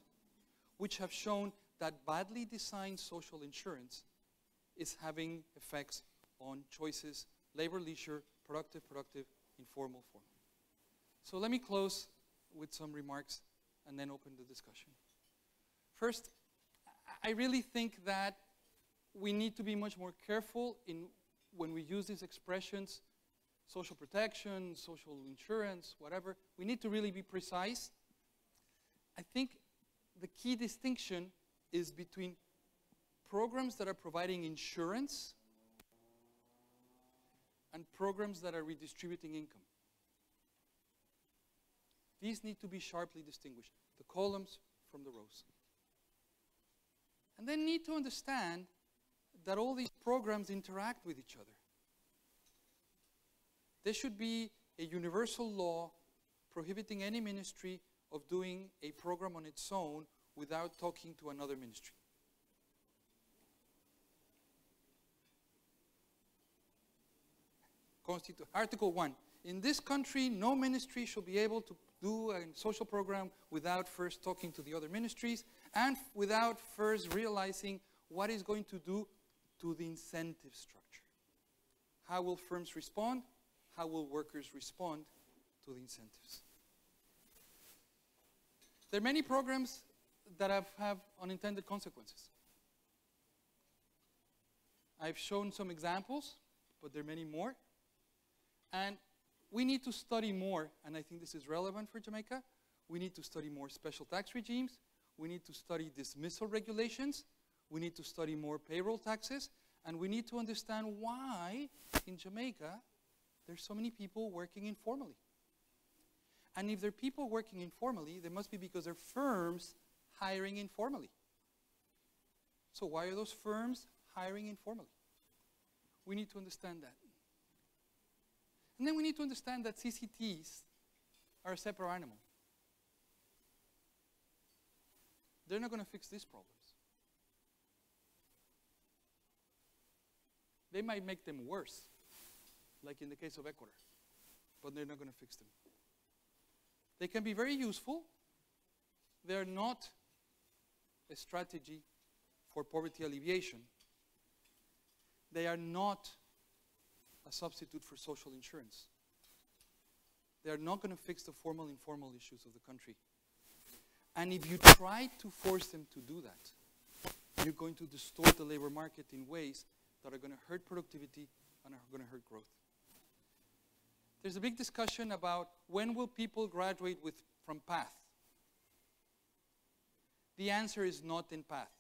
which have shown that badly designed social insurance is having effects on choices, labor, leisure, productive, informal, formal. So let me close with some remarks and then open the discussion. First, I really think that we need to be much more careful when we use these expressions, social protection, social insurance, whatever. We need to really be precise. I think the key distinction is between programs that are providing insurance and programs that are redistributing income. These need to be sharply distinguished, the columns from the rows. And then need to understand that all these programs interact with each other. There should be a universal law prohibiting any ministry of doing a program on its own without talking to another ministry. Article 1. In this country, no ministry shall be able to do a social program without first talking to the other ministries and without first realizing what it's going to do to the incentive structure. How will firms respond? How will workers respond to the incentives? There are many programs that have unintended consequences. I've shown some examples, but there are many more. And we need to study more, and I think this is relevant for Jamaica. We need to study more special tax regimes. We need to study dismissal regulations. We need to study more payroll taxes. And we need to understand why, in Jamaica, there's so many people working informally. And if there are people working informally, they must be because there are firms hiring informally. So why are those firms hiring informally? We need to understand that. And then we need to understand that CCTs are a separate animal. They're not going to fix these problems. They might make them worse, like in the case of Ecuador, but they're not going to fix them. They can be very useful. They're not a strategy for poverty alleviation. They are not a substitute for social insurance. They are not going to fix the formal and informal issues of the country. And if you try to force them to do that, you're going to distort the labor market in ways that are going to hurt productivity and are going to hurt growth. There's a big discussion about when will people graduate from PATH. The answer is not in PATH.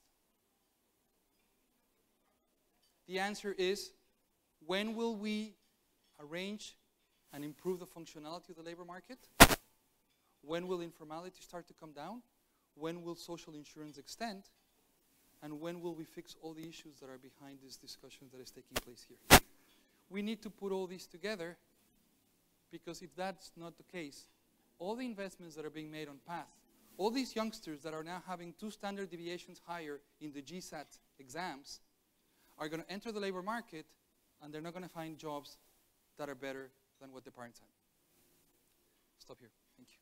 The answer is, when will we arrange and improve the functionality of the labor market? When will informality start to come down? When will social insurance extend? And when will we fix all the issues that are behind this discussion that is taking place here? We need to put all these together, because if that's not the case, all the investments that are being made on PATH, all these youngsters that are now having 2 standard deviations higher in the GSAT exams, are going to enter the labor market, and they're not going to find jobs that are better than what their parents had. Stop here. Thank you.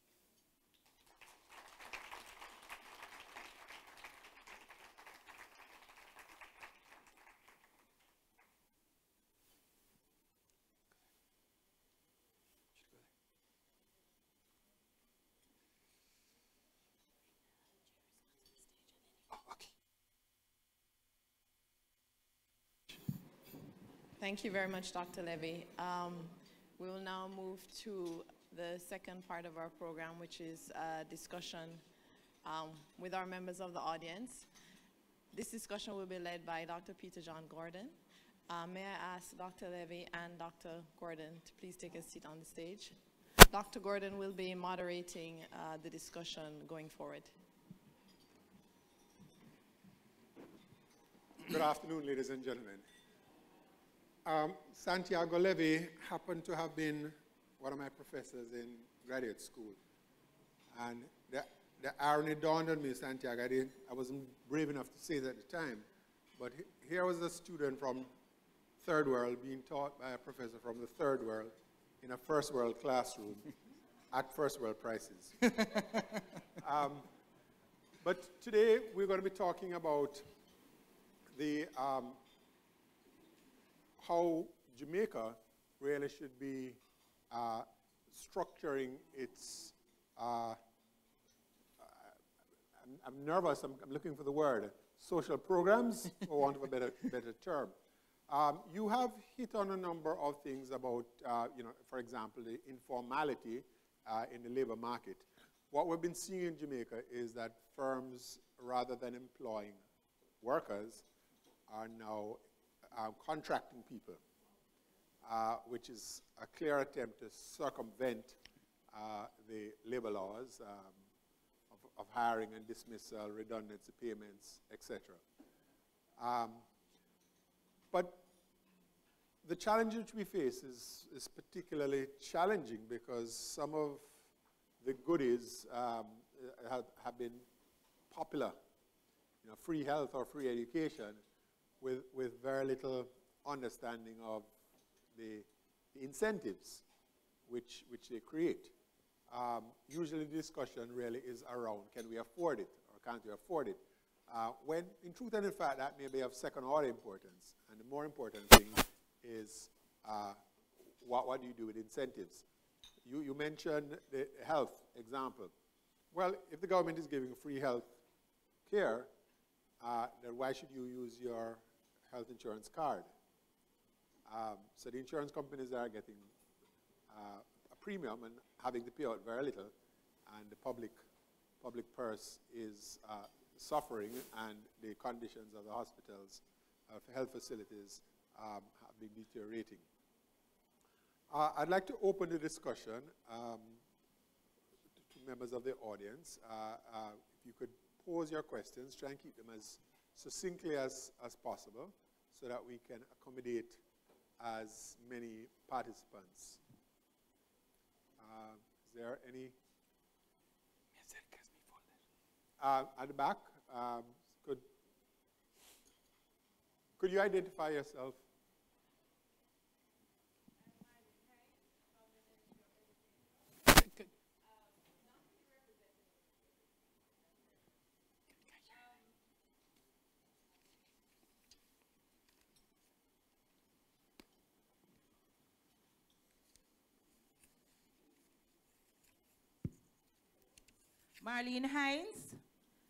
Thank you very much, Dr. Levy. We will now move to the second part of our program, which is a discussion with our members of the audience. This discussion will be led by Dr. Peter John Gordon. May I ask Dr. Levy and Dr. Gordon to please take a seat on the stage. Dr. Gordon will be moderating the discussion going forward. Good afternoon, ladies and gentlemen. Santiago Levy happened to have been one of my professors in graduate school. And the irony dawned on me, Santiago, I wasn't brave enough to say that at the time, but here was a student from third world being taught by a professor from the third world in a first world classroom at first world prices. But today we're going to be talking about the how Jamaica really should be structuring its, I'm nervous, I'm looking for the word, social programs, for want of a better term. You have hit on a number of things about, for example, the informality in the labor market. What we've been seeing in Jamaica is that firms, rather than employing workers, are now contracting people, which is a clear attempt to circumvent the labor laws of hiring and dismissal, redundancy payments, etc. But the challenge which we face is particularly challenging because some of the goodies have been popular, free health or free education, with very little understanding of the incentives which they create. Usually the discussion really is around, can we afford it or can't we afford it? When in truth and in fact that may be of second order importance, and the more important thing is what do you do with incentives? You mentioned the health example. Well, if the government is giving free health care, then why should you use your health insurance card? So the insurance companies are getting a premium and having to pay out very little, and the public purse is suffering, and the conditions of the hospitals, of health facilities have been deteriorating. I'd like to open the discussion to members of the audience. If you could pose your questions, try and keep them as succinctly as possible so that we can accommodate as many participants. Is there any? At the back, could you identify yourself? Marlene Hines,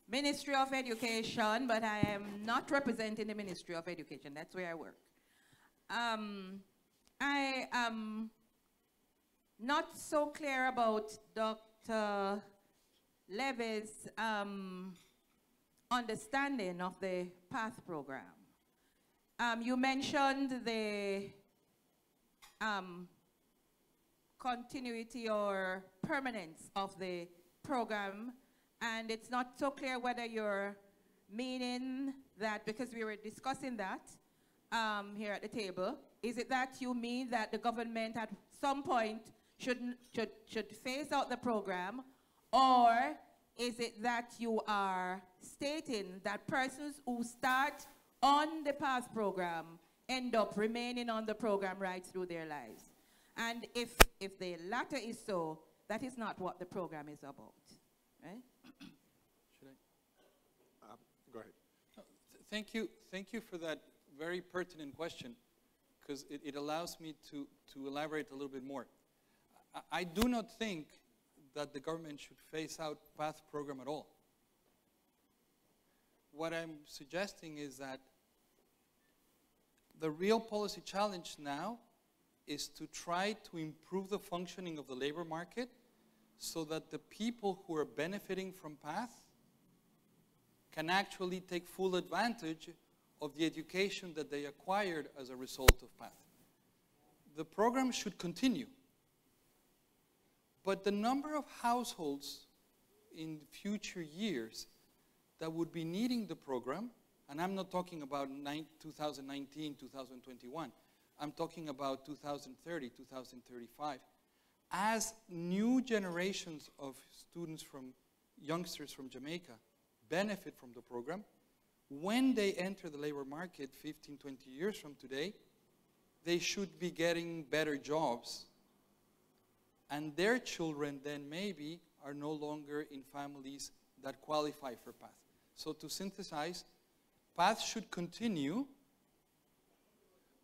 Ministry of Education, but I am not representing the Ministry of Education. That's where I work. I am not so clear about Dr. Levy's understanding of the PATH program. You mentioned the continuity or permanence of the program, and it's not so clear whether you're meaning that, because we were discussing that here at the table, is it that you mean that the government at some point should phase out the program, or is it that you are stating that persons who start on the PATH program end up remaining on the program right through their lives? And if the latter is so, that is not what the program is about, right? Should I? Go ahead. Thank you for that very pertinent question, because it allows me to elaborate a little bit more. I do not think that the government should phase out PATH program at all. What I'm suggesting is that the real policy challenge now is to try to improve the functioning of the labor market so that the people who are benefiting from PATH can actually take full advantage of the education that they acquired as a result of PATH. The program should continue, but the number of households in future years that would be needing the program, and I'm not talking about 2019, 2021, I'm talking about 2030, 2035. As new generations of students youngsters from Jamaica benefit from the program, when they enter the labor market 15, 20 years from today, they should be getting better jobs. And their children then maybe are no longer in families that qualify for PATH. So to synthesize, PATH should continue,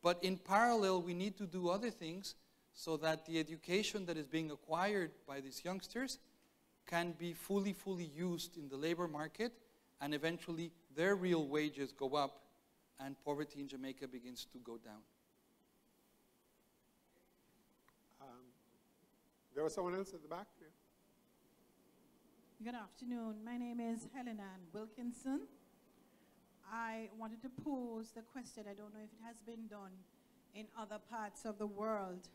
but in parallel, we need to do other things so that the education that is being acquired by these youngsters can be fully used in the labor market, and eventually their real wages go up and poverty in Jamaica begins to go down. There was someone else at the back? Yeah. Good afternoon. My name is Helena Wilkinson. I wanted to pose the question, I don't know if it has been done in other parts of the world,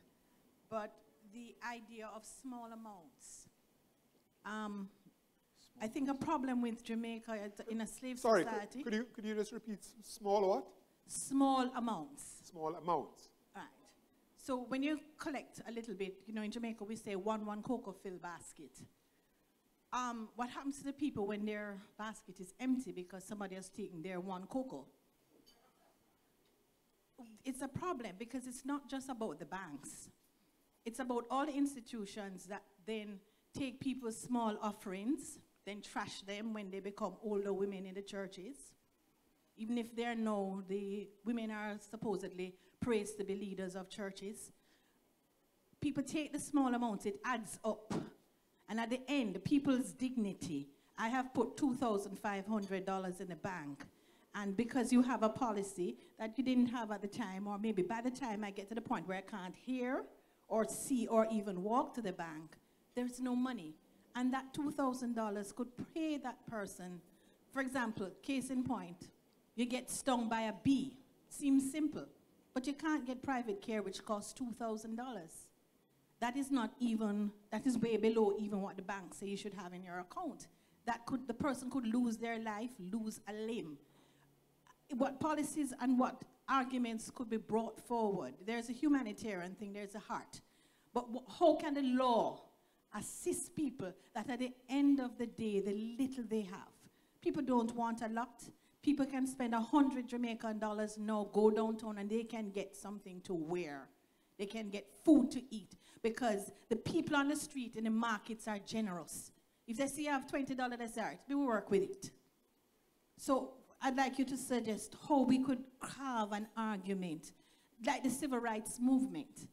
but the idea of small amounts. I think a problem with Jamaica in a slave society. Sorry, could you just repeat small what? Small amounts. Small amounts. Right. So when you collect a little bit, you know, in Jamaica we say one cocoa fill basket. What happens to the people when their basket is empty because somebody has taken their one cocoa? It's a problem because it's not just about the banks. It's about all the institutions that then take people's small offerings, then trash them when they become older women in the churches. even if there are no, the women are supposedly praised to be leaders of churches. People take the small amounts, it adds up. And at the end, people's dignity, I have put $2,500 in the bank. And because you have a policy that you didn't have at the time, or maybe by the time I get to the point where I can't hear or see or even walk to the bank, there's no money. And that $2,000 could pay that person. For example, case in point, you get stung by a bee. Seems simple, but you can't get private care, which costs $2,000. That is not even, that is way below even what the bank say you should have in your account. The person could lose their life, lose a limb. What policies and what arguments could be brought forward? There's a humanitarian thing, there's a heart. But how can the law assist people that at the end of the day, the little they have? People don't want a lot. People can spend 100 Jamaican dollars now, go downtown, and they can get something to wear. They can get food to eat because the people on the street in the markets are generous. If they see you have $20, they say, all right, we will work with it. So I'd like you to suggest how we could carve an argument, like the civil rights movement,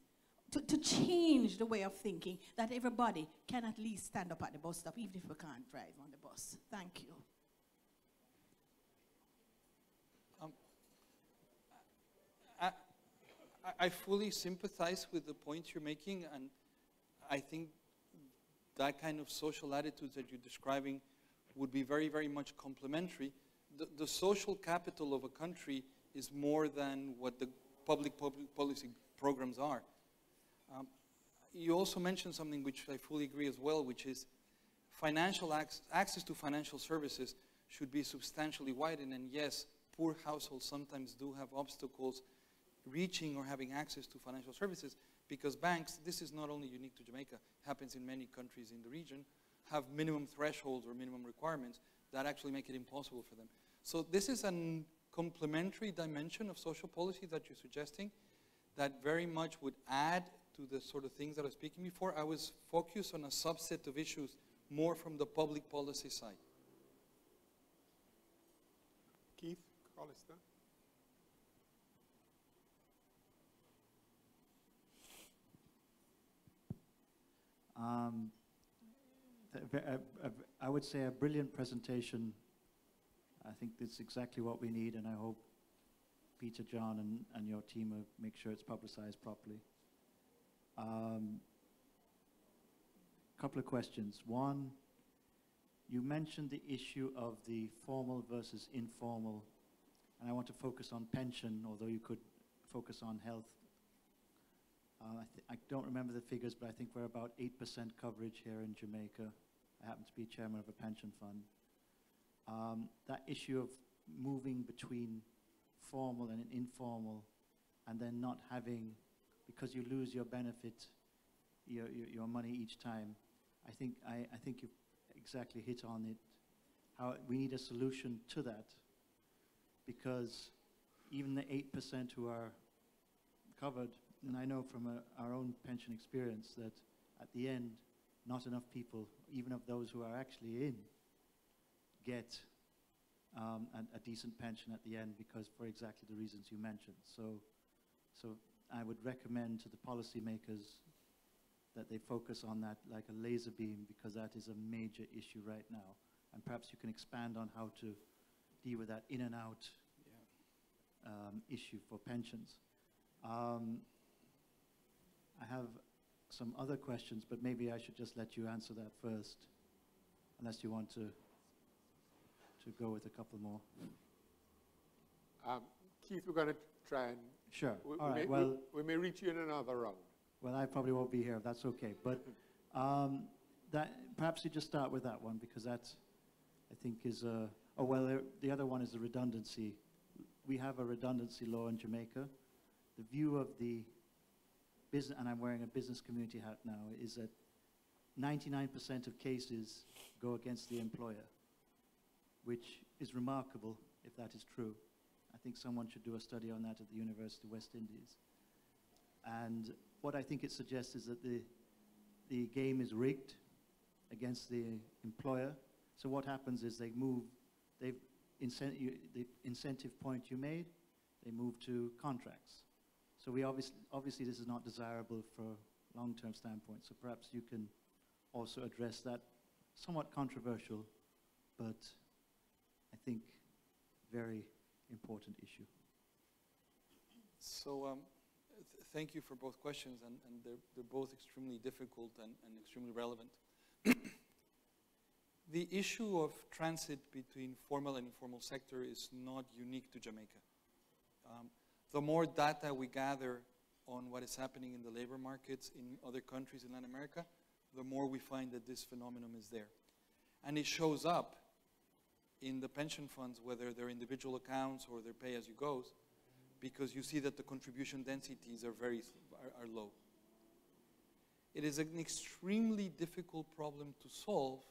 to change the way of thinking that everybody can at least stand up at the bus stop, even if we can't drive on the bus. Thank you. I fully sympathize with the points you're making, and I think that kind of social attitudes that you're describing would be very, very much complementary. The social capital of a country is more than what the public policy programs are. You also mentioned something which I fully agree as well, which is financial access to financial services should be substantially widened. And yes, poor households sometimes do have obstacles reaching or having access to financial services because banks, this is not only unique to Jamaica, happens in many countries in the region, have minimum thresholds or minimum requirements that actually make it impossible for them. So this is a complementary dimension of social policy that you're suggesting that very much would add to the sort of things that I was speaking before. I was focused on a subset of issues more from the public policy side. Keith Collister. I would say a brilliant presentation. I think that's exactly what we need, and I hope Peter, John, and your team will make sure it's publicized properly. Couple of questions. One, you mentioned the issue of the formal versus informal, and I want to focus on pension, although you could focus on health. I don't remember the figures, but I think we're about 8% coverage here in Jamaica. I happen to be chairman of a pension fund. That issue of moving between formal and informal, and then not having, because you lose your benefit, your money each time. I think you've exactly hit on it. How we need a solution to that, because even the 8% who are covered, and I know from our own pension experience that at the end, not enough people, even of those who are actually in, get a decent pension at the end because for exactly the reasons you mentioned. So I would recommend to the policymakers that they focus on that like a laser beam, because that is a major issue right now. And perhaps you can expand on how to deal with that in and out issue for pensions. I have some other questions, but maybe I should just let you answer that first, unless you want to go with a couple more. Keith, we're going to try and... Sure. All right. Well, we may reach you in another round. Well, I probably won't be here. That's okay. But perhaps you just start with that one, because that, I think, is... oh, well, the other one is the redundancy. We have a redundancy law in Jamaica. The view of the business, and I'm wearing a business community hat now, is that 99% of cases go against the employer, which is remarkable if that is true. I think someone should do a study on that at the University of West Indies. And what I think it suggests is that the game is rigged against the employer. So what happens is they the incentive point you made, they move to contracts. So we obviously this is not desirable for a long-term standpoint, so perhaps you can also address that somewhat controversial, but I think very important issue. So thank you for both questions, and they're both extremely difficult and extremely relevant. The issue of transit between formal and informal sector is not unique to Jamaica. The more data we gather on what is happening in the labor markets in other countries in Latin America, the more we find that this phenomenon is there. And it shows up in the pension funds, whether they're individual accounts or they're pay-as-you-goes, because you see that the contribution densities are low. It is an extremely difficult problem to solve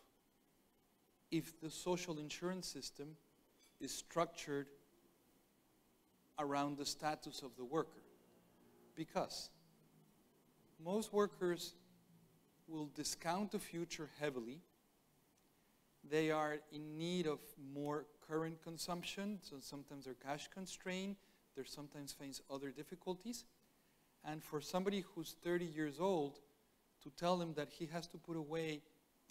if the social insurance system is structured around the status of the worker. Because most workers will discount the future heavily. They are in need of more current consumption, so sometimes they're cash constrained. They sometimes face other difficulties. And for somebody who's 30 years old, to tell him that he has to put away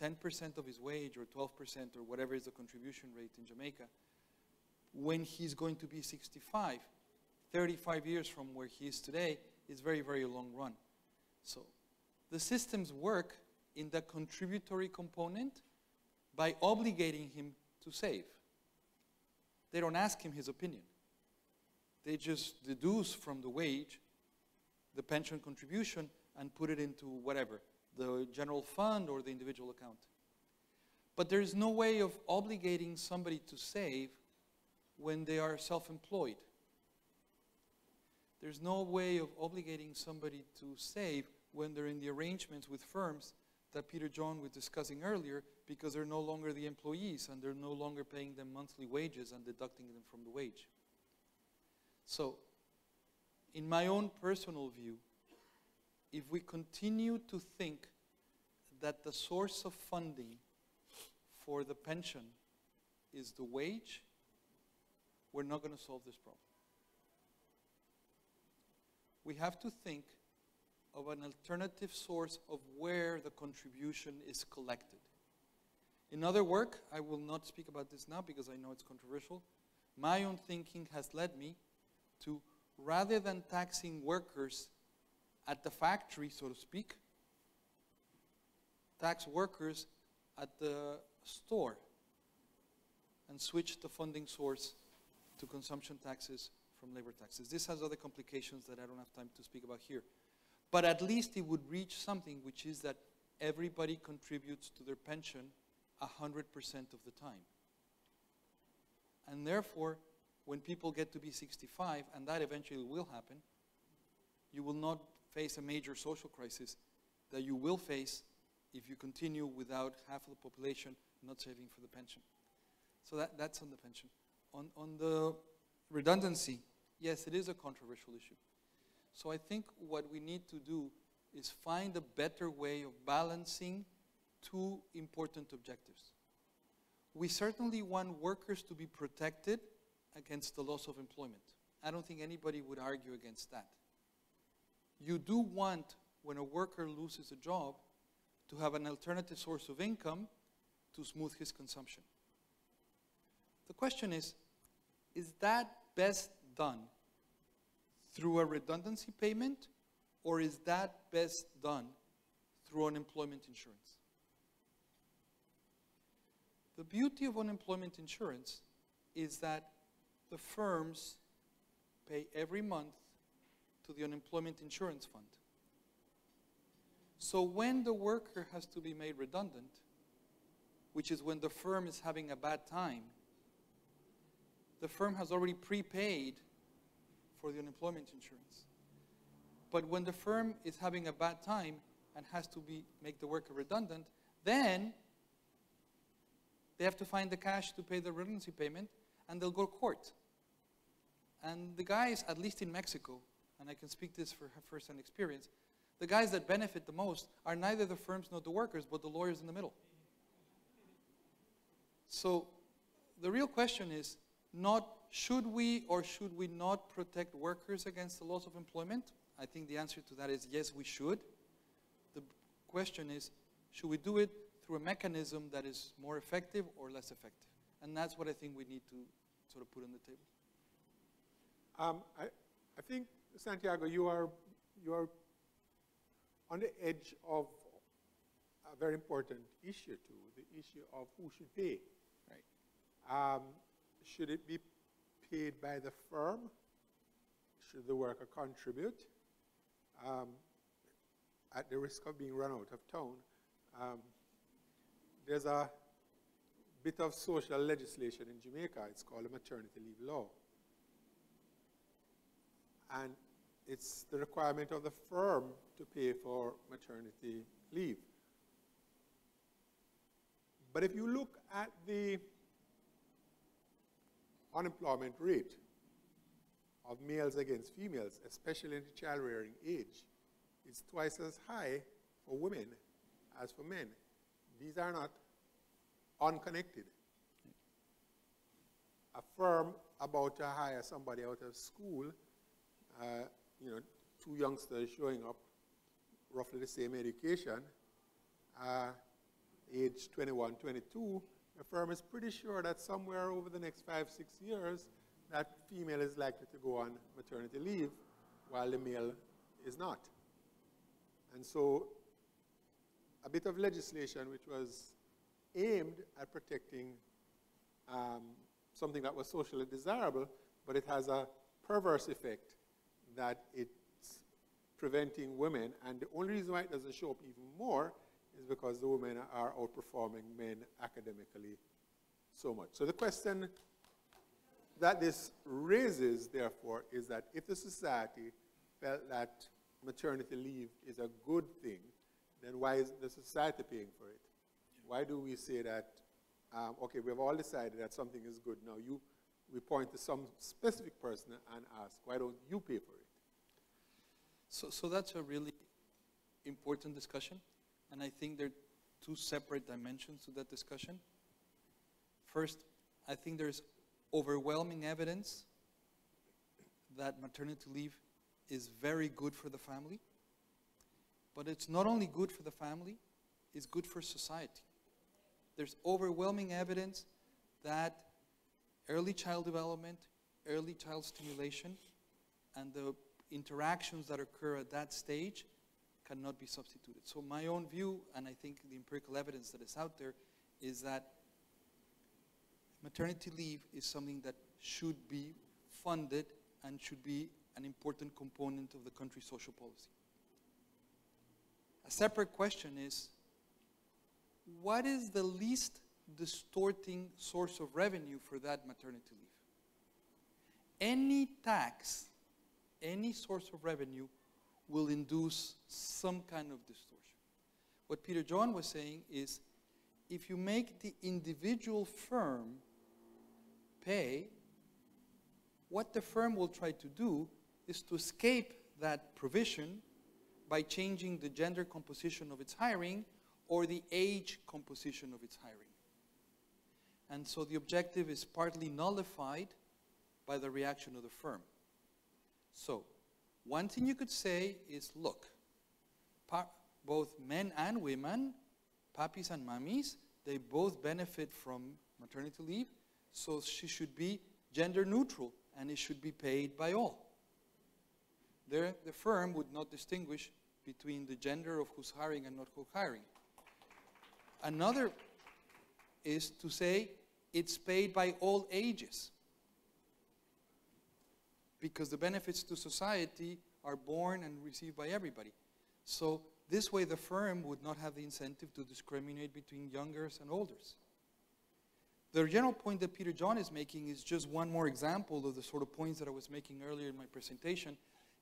10% of his wage or 12% or whatever is the contribution rate in Jamaica, when he's going to be 65, 35 years from where he is today, is very, very long run. So the systems work in the contributory component by obligating him to save. They don't ask him his opinion. They just deduce from the wage the pension contribution and put it into whatever, the general fund or the individual account. But there is no way of obligating somebody to save when they are self-employed. There's no way of obligating somebody to save when they're in the arrangements with firms that Peter John was discussing earlier, because they're no longer the employees and they're no longer paying them monthly wages and deducting them from the wage. So, in my own personal view, if we continue to think that the source of funding for the pension is the wage, we're not going to solve this problem. We have to think of an alternative source of where the contribution is collected. In other work, I will not speak about this now because I know it's controversial. My own thinking has led me to, rather than taxing workers at the factory, so to speak, tax workers at the store and switch the funding source to consumption taxes from labor taxes. This has other complications that I don't have time to speak about here. But at least it would reach something, which is that everybody contributes to their pension 100% of the time. And therefore, when people get to be 65, and that eventually will happen, you will not face a major social crisis that you will face if you continue without half of the population not saving for the pension. So that's on the pension. On the redundancy, yes, it is a controversial issue. So I think what we need to do is find a better way of balancing two important objectives. We certainly want workers to be protected against the loss of employment. I don't think anybody would argue against that. You do want, when a worker loses a job, to have an alternative source of income to smooth his consumption. The question is that best done through a redundancy payment, or is that best done through unemployment insurance? The beauty of unemployment insurance is that the firms pay every month to the unemployment insurance fund. So when the worker has to be made redundant, which is when the firm is having a bad time, the firm has already prepaid for the unemployment insurance. But when the firm is having a bad time and has to make the worker redundant, then they have to find the cash to pay the redundancy payment, and they'll go to court. And the guys, at least in Mexico, and I can speak this for first-hand experience, the guys that benefit the most are neither the firms nor the workers, but the lawyers in the middle. So the real question is, not should we or should we not protect workers against the loss of employment? I think the answer to that is yes, we should. The question is, should we do it through a mechanism that is more effective or less effective? And that's what I think we need to sort of put on the table. I think, Santiago, you are on the edge of a very important issue too, the issue of who should pay. Right. Should it be paid by the firm? Should the worker contribute? At the risk of being run out of town, there's a bit of social legislation in Jamaica. It's called the maternity leave law. And it's the requirement of the firm to pay for maternity leave. But if you look at the unemployment rate of males against females, especially in the child-rearing age, it's twice as high for women as for men. These are not unconnected. A firm about to hire somebody out of school, you know, two youngsters showing up, roughly the same education, age 21, 22, the firm is pretty sure that somewhere over the next 5, 6 years, that female is likely to go on maternity leave while the male is not. And so a bit of legislation which was aimed at protecting something that was socially desirable, but it has a perverse effect that it's preventing women, and the only reason why it doesn't show up even more is because the women are outperforming men academically so much. So the question that this raises, therefore, is that if the society felt that maternity leave is a good thing, then why is the society paying for it? Why do we say that, okay, we've all decided that something is good, now we point to some specific person and ask, why don't you pay for it? So that's a really important discussion, and I think there are two separate dimensions to that discussion. First, I think there's overwhelming evidence that maternity leave is very good for the family, but it's not only good for the family, it's good for society. There's overwhelming evidence that early child development, early child stimulation, and the interactions that occur at that stage cannot be substituted. So my own view, and I think the empirical evidence that is out there, is that maternity leave is something that should be funded and should be an important component of the country's social policy. A separate question is, what is the least distorting source of revenue for that maternity leave? Any tax, any source of revenue will induce some kind of distortion. What Peter John was saying is, if you make the individual firm pay, what the firm will try to do is to escape that provision by changing the gender composition of its hiring or the age composition of its hiring. And so the objective is partly nullified by the reaction of the firm. So one thing you could say is, look, both men and women, papis and mammies, they both benefit from maternity leave, so she should be gender neutral and it should be paid by all. The firm would not distinguish between the gender of who's hiring and not who's hiring. Another is to say it's paid by all ages, because the benefits to society are borne and received by everybody. So this way the firm would not have the incentive to discriminate between youngers and olders. The general point that Peter John is making is just one more example of the sort of points that I was making earlier in my presentation.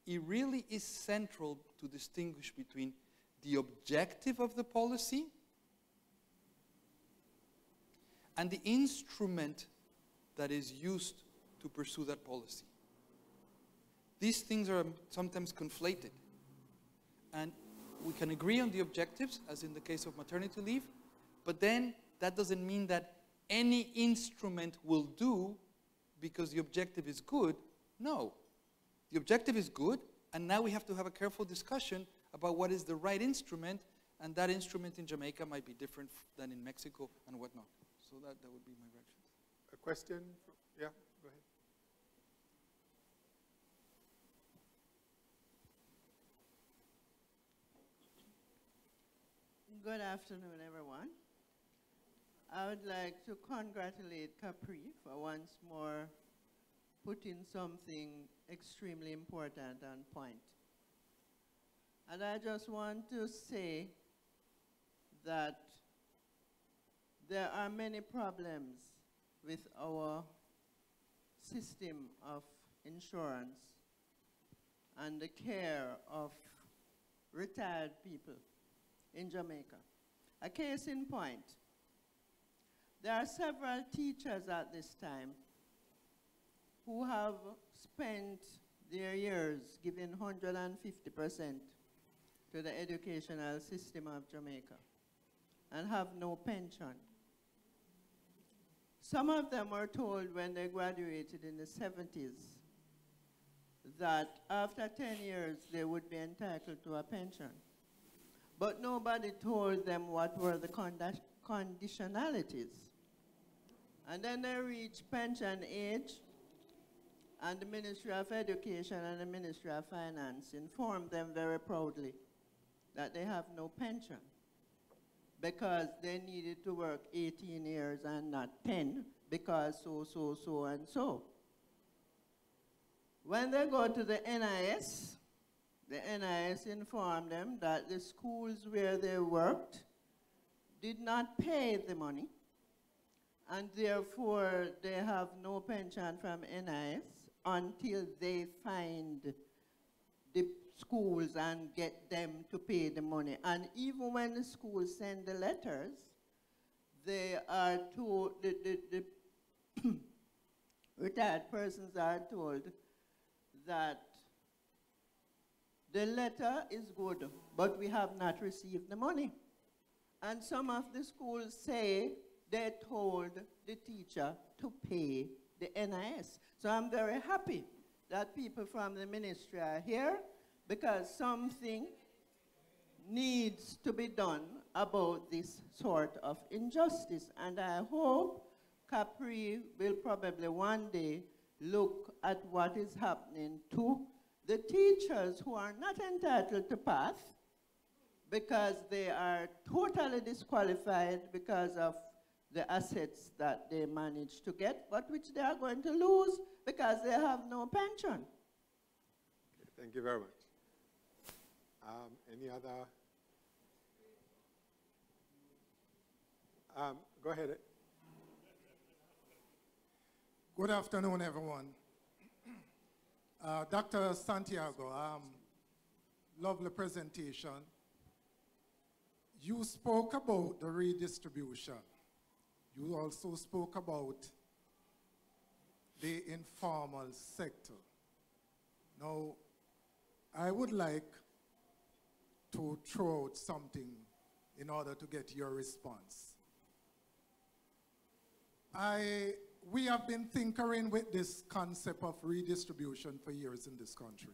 It really is central to distinguish between the objective of the policy and the instrument that is used to pursue that policy. These things are sometimes conflated. And we can agree on the objectives, as in the case of maternity leave, but then that doesn't mean that any instrument will do, because the objective is good. No. The objective is good, and now we have to have a careful discussion about what is the right instrument, and that instrument in Jamaica might be different than in Mexico and whatnot. So that would be my reaction. A question? Yeah, go ahead. Good afternoon, everyone. I would like to congratulate CaPRI for once more putting something extremely important on point. And I just want to say that there are many problems with our system of insurance and the care of retired people in Jamaica. A case in point, there are several teachers at this time who have spent their years giving 150% to the educational system of Jamaica and have no pension. Some of them were told when they graduated in the 70s that after 10 years they would be entitled to a pension. But nobody told them what were the conditionalities. And then they reached pension age, and the Ministry of Education and the Ministry of Finance informed them very proudly that they have no pension because they needed to work 18 years and not 10 because so, and so. When they go to the NIS informed them that the schools where they worked did not pay the money, and therefore they have no pension from NIS until they find the schools and get them to pay the money. And even when the schools send the letters, they are told, the retired persons are told that the letter is good, but we have not received the money. And some of the schools say they told the teacher to pay the NIS. So I'm very happy that people from the ministry are here because something needs to be done about this sort of injustice. And I hope CaPRI will probably one day look at what is happening to the teachers who are not entitled to pass because they are totally disqualified because of the assets that they managed to get, but which they are going to lose because they have no pension. Okay, thank you very much. Any other? Go ahead. Good afternoon, everyone. Dr. Santiago, lovely presentation. You spoke about the redistribution. You also spoke about the informal sector. Now, I would like to throw out something in order to get your response. We have been tinkering with this concept of redistribution for years in this country.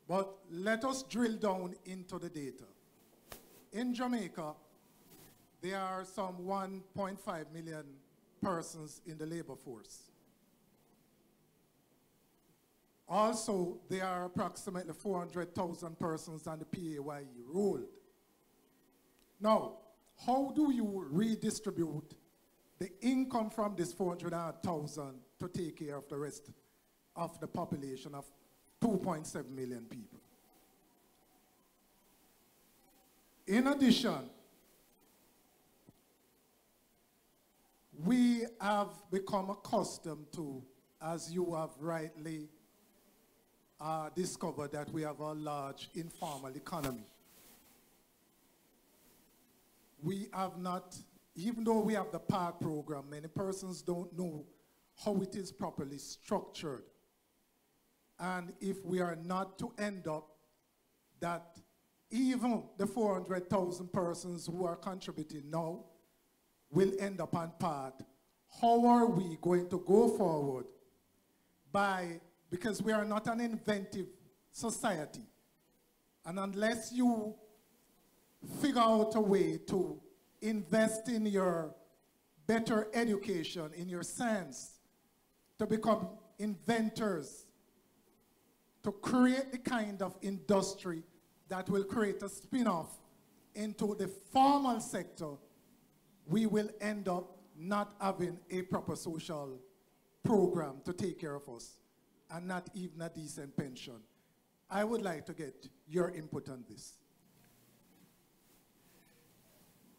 But let us drill down into the data. In Jamaica, there are some 1.5 million persons in the labor force. Also, there are approximately 400,000 persons on the PAYE rolled. Now, how do you redistribute the income from this 400,000 to take care of the rest of the population of 2.7 million people? In addition, we have become accustomed to, as you have rightly discovered, that we have a large informal economy. We have not, even though we have the PART program, many persons don't know how it is properly structured. And if we are not to end up that even the 400,000 persons who are contributing now will end up on PART, how are we going to go forward because we are not an inventive society. And unless you figure out a way to invest in your better education, in your science, to become inventors, to create the kind of industry that will create a spin-off into the formal sector, we will end up not having a proper social program to take care of us, and not even a decent pension. I would like to get your input on this.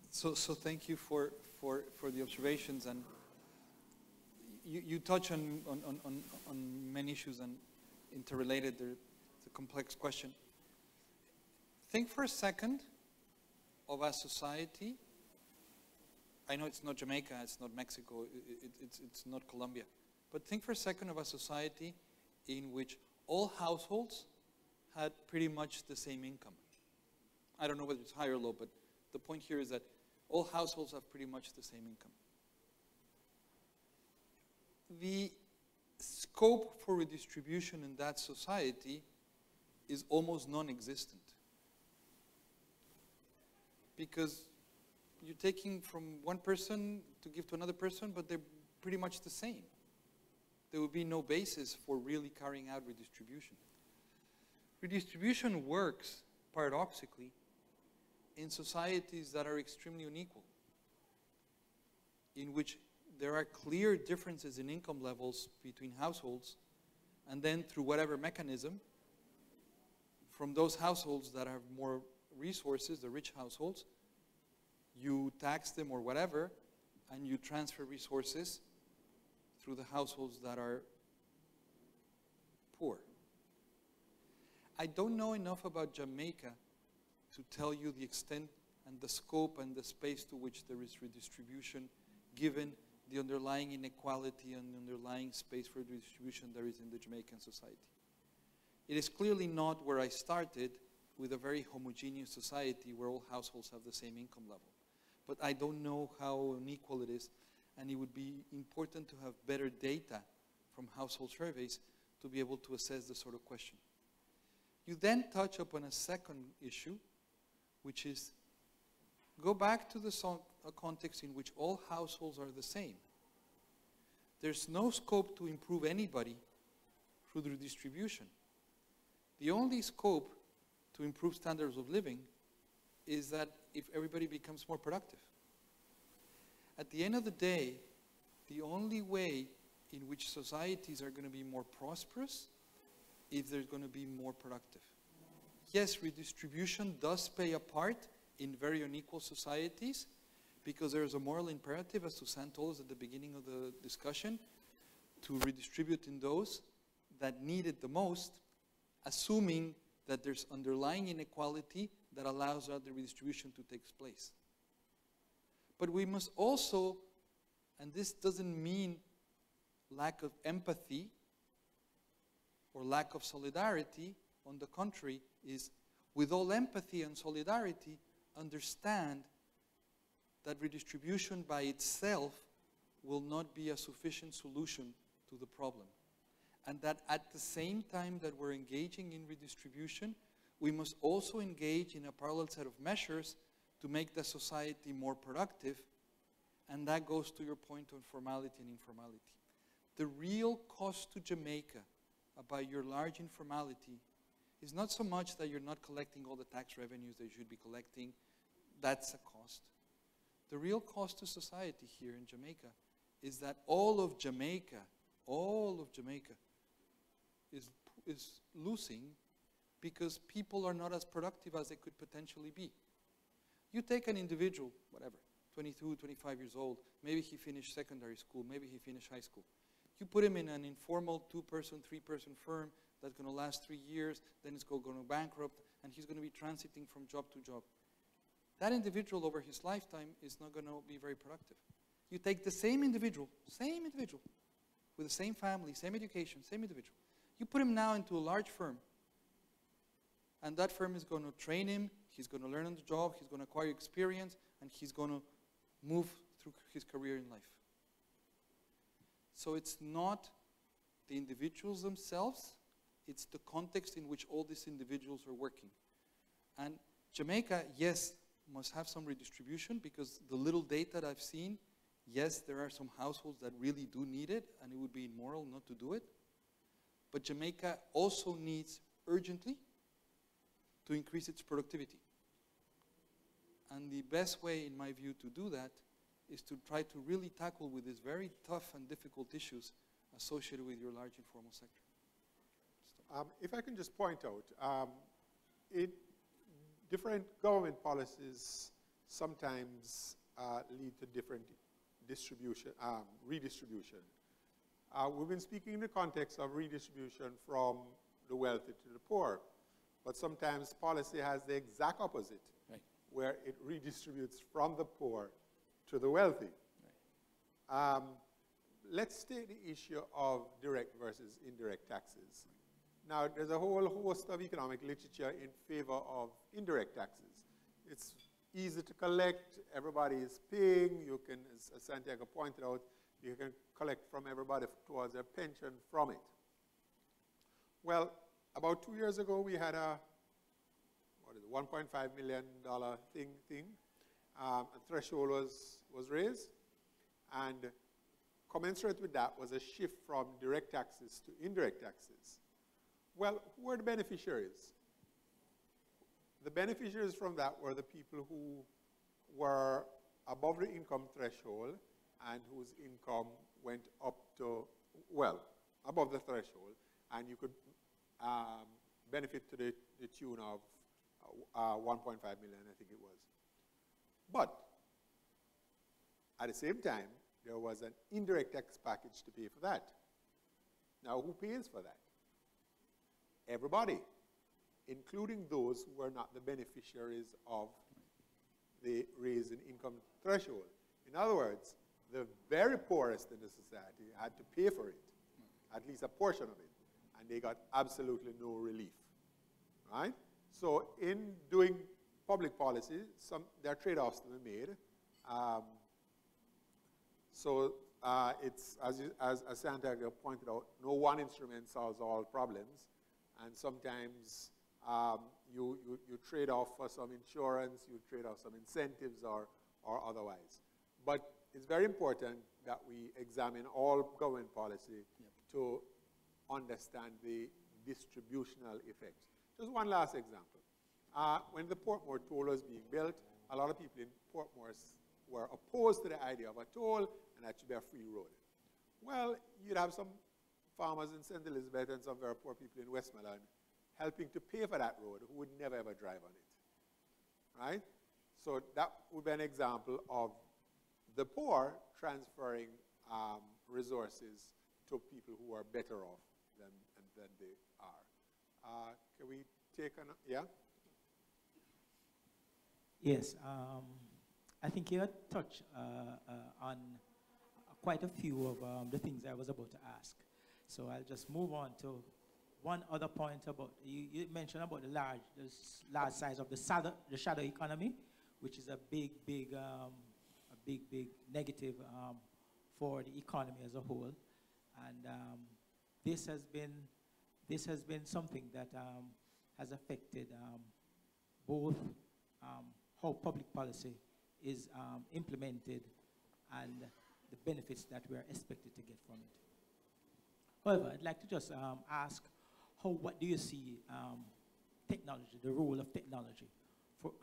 So thank you for the observations, and you touch on many issues and interrelated. It's a complex question. Think for a second of a society. I know it's not Jamaica, it's not Mexico, it's not Colombia. But think for a second of a society in which all households had pretty much the same income. I don't know whether it's high or low, but the point here is that all households have pretty much the same income. The scope for redistribution in that society is almost non-existent. Because you're taking from one person to give to another person, but they're pretty much the same. There would be no basis for really carrying out redistribution. Redistribution works, paradoxically, in societies that are extremely unequal, in which there are clear differences in income levels between households, and then through whatever mechanism, from those households that have more resources, the rich households, you tax them or whatever, and you transfer resources through the households that are poor. I don't know enough about Jamaica to tell you the extent and the scope and the space to which there is redistribution, given the underlying inequality and the underlying space for redistribution there is in the Jamaican society. It is clearly not where I started, with a very homogeneous society where all households have the same income level. But I don't know how unequal it is, and it would be important to have better data from household surveys to be able to assess this sort of question. You then touch upon a second issue, which is go back to the context in which all households are the same. There's no scope to improve anybody through the redistribution. The only scope to improve standards of living is that if everybody becomes more productive. At the end of the day, the only way in which societies are going to be more prosperous is they're going to be more productive. Yes, redistribution does play a part in very unequal societies, because there is a moral imperative, as Suzanne told us at the beginning of the discussion, to redistribute in those that need it the most, assuming that there's underlying inequality that allows other redistribution to take place. But we must also, and this doesn't mean lack of empathy or lack of solidarity, on the contrary, is with all empathy and solidarity, understand that redistribution by itself will not be a sufficient solution to the problem. And that at the same time that we're engaging in redistribution, we must also engage in a parallel set of measures to make the society more productive, and that goes to your point on formality and informality. The real cost to Jamaica by your large informality is not so much that you're not collecting all the tax revenues that you should be collecting. That's a cost. The real cost to society here in Jamaica is that all of Jamaica is losing because people are not as productive as they could potentially be. You take an individual, whatever, 22, 25 years old, maybe he finished secondary school, maybe he finished high school. You put him in an informal 2-person, 3-person firm that's going to last 3 years, then it's going to go bankrupt, and he's going to be transiting from job to job. That individual over his lifetime is not going to be very productive. You take the same individual, with the same family, same education, same individual. You put him now into a large firm, and that firm is going to train him, he's going to learn on the job, he's going to acquire experience, and he's going to move through his career in life. So it's not the individuals themselves, it's the context in which all these individuals are working. And Jamaica, yes, must have some redistribution, because the little data that I've seen, yes, there are some households that really do need it, and it would be immoral not to do it. But Jamaica also needs urgently to increase its productivity. And the best way, in my view, to do that is to try to really tackle with these very tough and difficult issues associated with your large informal sector. If I can just point out, different government policies sometimes lead to different redistribution. We've been speaking in the context of redistribution from the wealthy to the poor, but sometimes policy has the exact opposite, right, where it redistributes from the poor to the wealthy. Right. Let's take the issue of direct versus indirect taxes. Now, there's a whole host of economic literature in favor of indirect taxes. It's easy to collect, everybody is paying, you can, as Santiago pointed out, you can collect from everybody towards their pension from it. Well, about 2 years ago, we had a, $1.5 million thing. A threshold was raised, and commensurate with that was a shift from direct taxes to indirect taxes. Well, who were the beneficiaries? The beneficiaries from that were the people who were above the income threshold and whose income went up to, well, above the threshold, and you could benefit to the tune of 1.5 million, I think it was. But at the same time, there was an indirect tax package to pay for that. Now, who pays for that? Everybody, including those who were not the beneficiaries of the raise in income threshold. In other words, the very poorest in the society had to pay for it, at least a portion of it, and they got absolutely no relief, right? So in doing public policy, there are trade-offs to be made. It's, as Santiago pointed out, no one instrument solves all problems. And sometimes you trade off for some insurance, you trade off some incentives or otherwise. But it's very important that we examine all government policy to understand the distributional effects. Just one last example. When the Portmore toll was being built, a lot of people in Portmore were opposed to the idea of a toll and that should be a free road. Well, you'd have some farmers in St. Elizabeth and some very poor people in Westmoreland helping to pay for that road who would never ever drive on it, right? So that would be an example of the poor transferring resources to people who are better off than they are. Can we take an, yeah? Yes, I think you had touched on quite a few of the things I was about to ask. So I'll just move on to one other point about, you mentioned about the large size of the shadow economy, which is a big negative for the economy as a whole. And this has been something that has affected both how public policy is implemented and the benefits that we are expected to get from it. However, I'd like to just ask, what do you see technology, the role of technology for,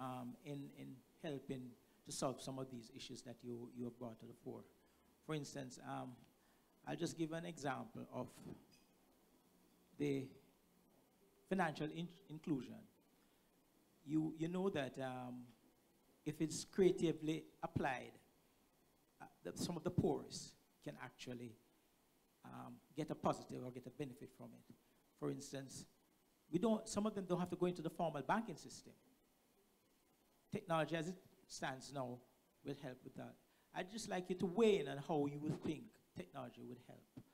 in helping to solve some of these issues that you have brought to the fore? For instance, I'll just give an example of the financial inclusion. You know that if it's creatively applied, some of the poorest can actually get a positive or get a benefit from it. For instance, some of them don't have to go into the formal banking system. Technology as it stands now will help with that. I'd just like you to weigh in on how you would think technology would help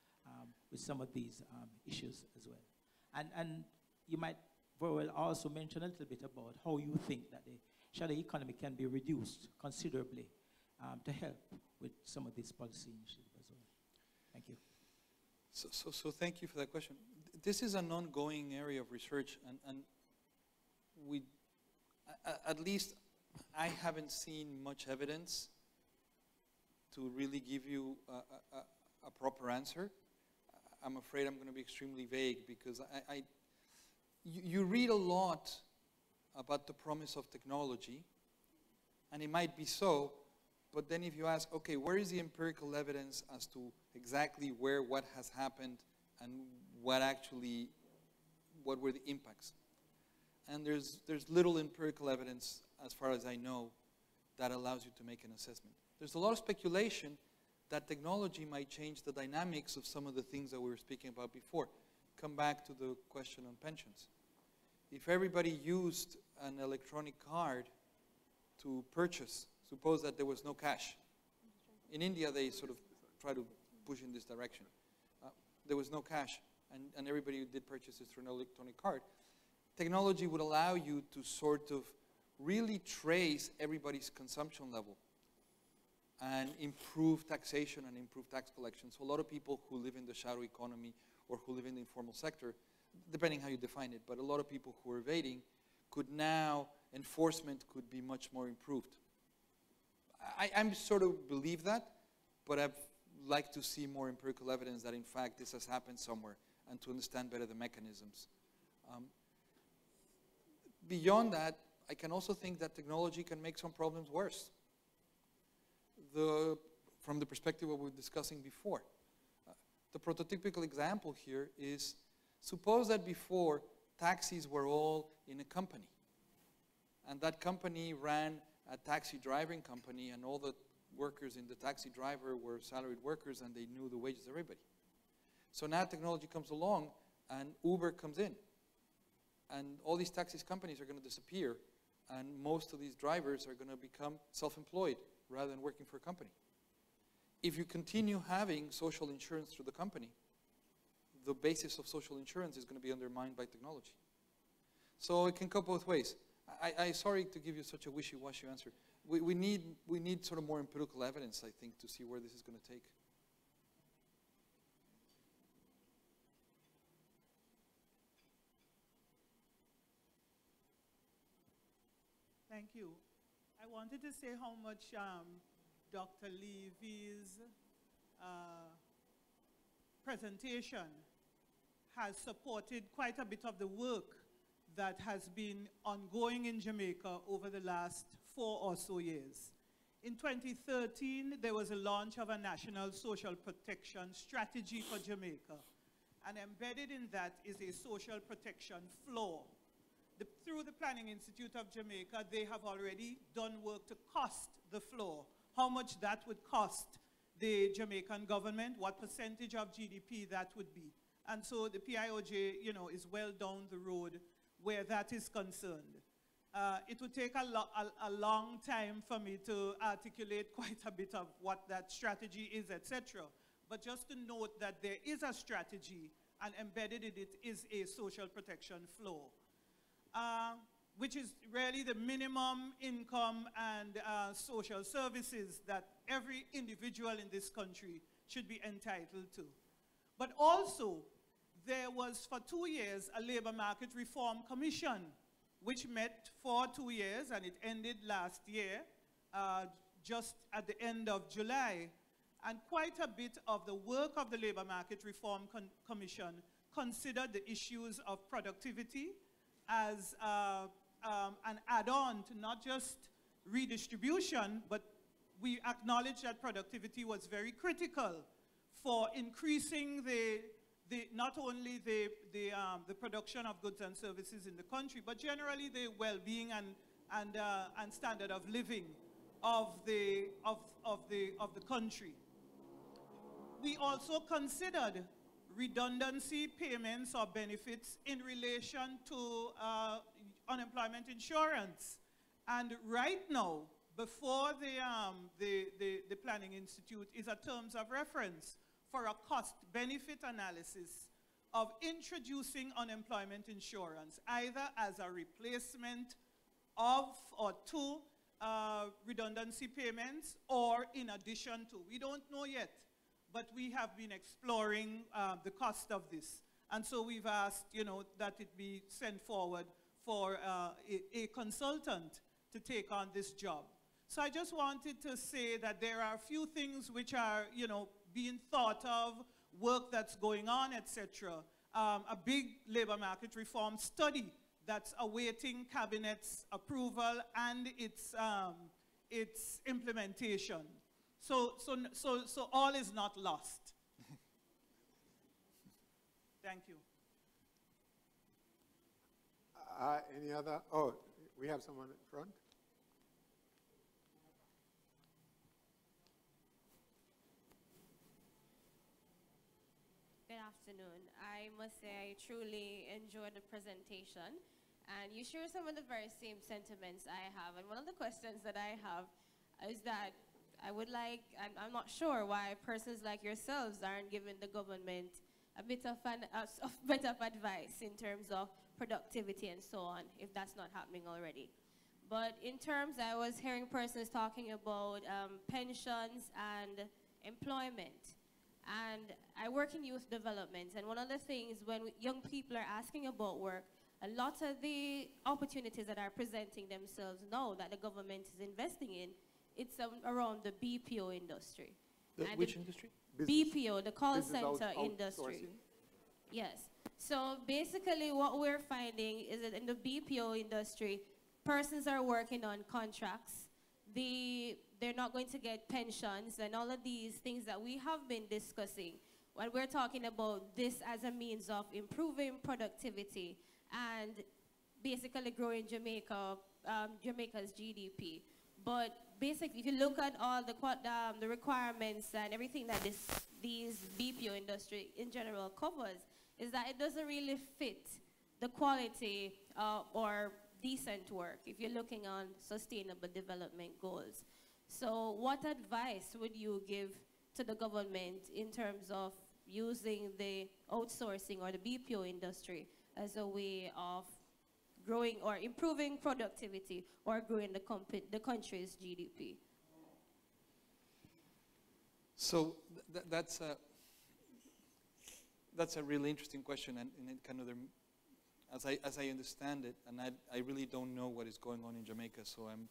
with some of these issues as well. And you might very well also mention a little bit about how you think that the shadow economy can be reduced considerably to help with some of these policy initiatives as well. Thank Thank you. So thank you for that question. This is an ongoing area of research, and we, at least I haven't seen much evidence to really give you a proper answer. I'm afraid I'm going to be extremely vague because you read a lot about the promise of technology, and it might be so, but then if you ask, okay, where is the empirical evidence as to exactly where what has happened and what were the impacts? And there's little empirical evidence, as far as I know, that allows you to make an assessment. There's a lot of speculation that technology might change the dynamics of some of the things that we were speaking about before. Come back to the question on pensions. If everybody used an electronic card to purchase, suppose that there was no cash. In India, they sort of try to push in this direction. There was no cash, and everybody did purchases through an electronic card. Technology would allow you to sort of really trace everybody's consumption level and improve taxation and improve tax collection. So a lot of people who live in the shadow economy or who live in the informal sector, depending how you define it, but a lot of people who are evading could now, enforcement could be much more improved. I sort of believe that, but I'd like to see more empirical evidence that in fact this has happened somewhere and to understand better the mechanisms. Beyond that, I can also think that technology can make some problems worse. From the perspective of what we were discussing before. The prototypical example here is, suppose that before taxis were all in a company, and that company ran a taxi driving company, and all the workers in the taxi driver were salaried workers, and they knew the wages of everybody. So now technology comes along, and Uber comes in, and all these taxi companies are going to disappear, and most of these drivers are going to become self-employed rather than working for a company. If you continue having social insurance through the company, the basis of social insurance is going to be undermined by technology. So it can go both ways. I'm sorry to give you such a wishy-washy answer. We need sort of more empirical evidence, I think, to see where this is going to take. Thank you. I wanted to say how much Dr. Levy's presentation has supported quite a bit of the work that has been ongoing in Jamaica over the last 4 or so years. In 2013, there was a launch of a national social protection strategy for Jamaica. And embedded in that is a social protection floor. Through the Planning Institute of Jamaica, they have already done work to cost the floor, how much that would cost the Jamaican government, what percentage of GDP that would be. And so the PIOJ, is well down the road where that is concerned. It would take a long time for me to articulate quite a bit of what that strategy is, etc. But just to note that there is a strategy, and embedded in it is a social protection floor. Which is really the minimum income and social services that every individual in this country should be entitled to. But also, there was for 2 years a labor market reform commission, which met for 2 years, and it ended last year, just at the end of July. And quite a bit of the work of the labor market reform commission considered the issues of productivity as an add-on to not just redistribution, but we acknowledge that productivity was very critical for increasing not only the production of goods and services in the country, but generally the well-being and standard of living of the country. We also considered redundancy payments or benefits in relation to unemployment insurance. And right now, before the Planning Institute is a terms of reference for a cost-benefit analysis of introducing unemployment insurance, either as a replacement of or to redundancy payments or in addition to. We don't know yet. but we have been exploring the cost of this. And so we've asked, that it be sent forward for a consultant to take on this job. So I just wanted to say that there are a few things which are, being thought of, work that's going on, etc. A big labor market reform study that's awaiting Cabinet's approval and its implementation. So all is not lost. Thank you. Any other? Oh, we have someone in front. Good afternoon. I must say I truly enjoyed the presentation, and you share some of the very same sentiments I have. And one of the questions that I have is that I would like, I'm not sure why persons like yourselves aren't giving the government a bit of advice in terms of productivity and so on, if that's not happening already. But in terms, I was hearing persons talking about pensions and employment. And I work in youth development, and one of the things when young people are asking about work, a lot of the opportunities that are presenting themselves now that the government is investing in, it's around the BPO industry. Which industry? BPO, the call center industry. Yes. So basically what we're finding is that in the BPO industry, persons are working on contracts. They're not going to get pensions and all of these things that we have been discussing when we're talking about this as a means of improving productivity and basically growing Jamaica's GDP. But basically, if you look at all the requirements and everything that these BPO industry in general covers, is that it doesn't really fit the quality or decent work if you're looking on sustainable development goals. So what advice would you give to the government in terms of using the outsourcing or the BPO industry as a way of growing or improving productivity or growing the country's GDP? So that's a really interesting question, and it kind of, as I understand it, and I really don't know what is going on in Jamaica, so I'm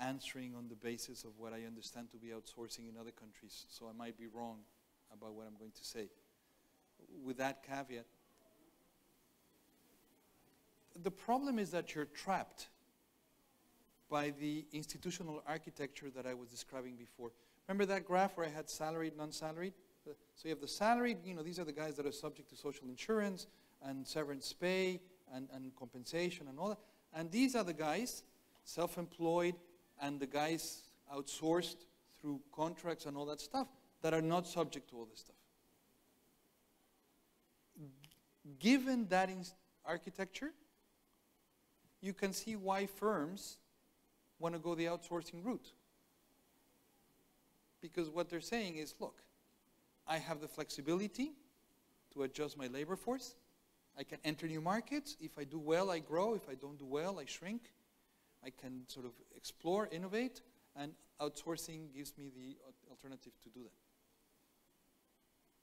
answering on the basis of what I understand to be outsourcing in other countries, so I might be wrong about what I'm going to say. With that caveat, the problem is that you're trapped by the institutional architecture that I was describing before. Remember that graph where I had salaried, non-salaried? So you have the salaried, these are the guys that are subject to social insurance and severance pay and compensation and all that. And these are the guys, self-employed, and the guys outsourced through contracts and all that stuff that are not subject to all this stuff. Given that architecture, you can see why firms want to go the outsourcing route. Because what they're saying is, look, I have the flexibility to adjust my labor force. I can enter new markets. If I do well, I grow. If I don't do well, I shrink. I can sort of explore, innovate, and outsourcing gives me the alternative to do that.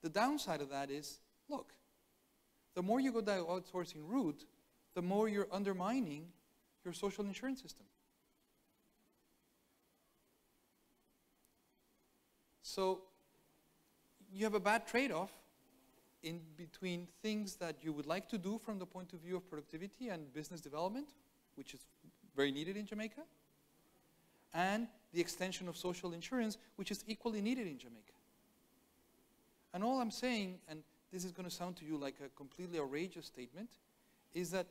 The downside of that is, look, the more you go down the outsourcing route, the more you're undermining your social insurance system. So you have a bad trade-off in between things that you would like to do from the point of view of productivity and business development, which is very needed in Jamaica, and the extension of social insurance, which is equally needed in Jamaica. And all I'm saying, and this is going to sound to you like a completely outrageous statement, is that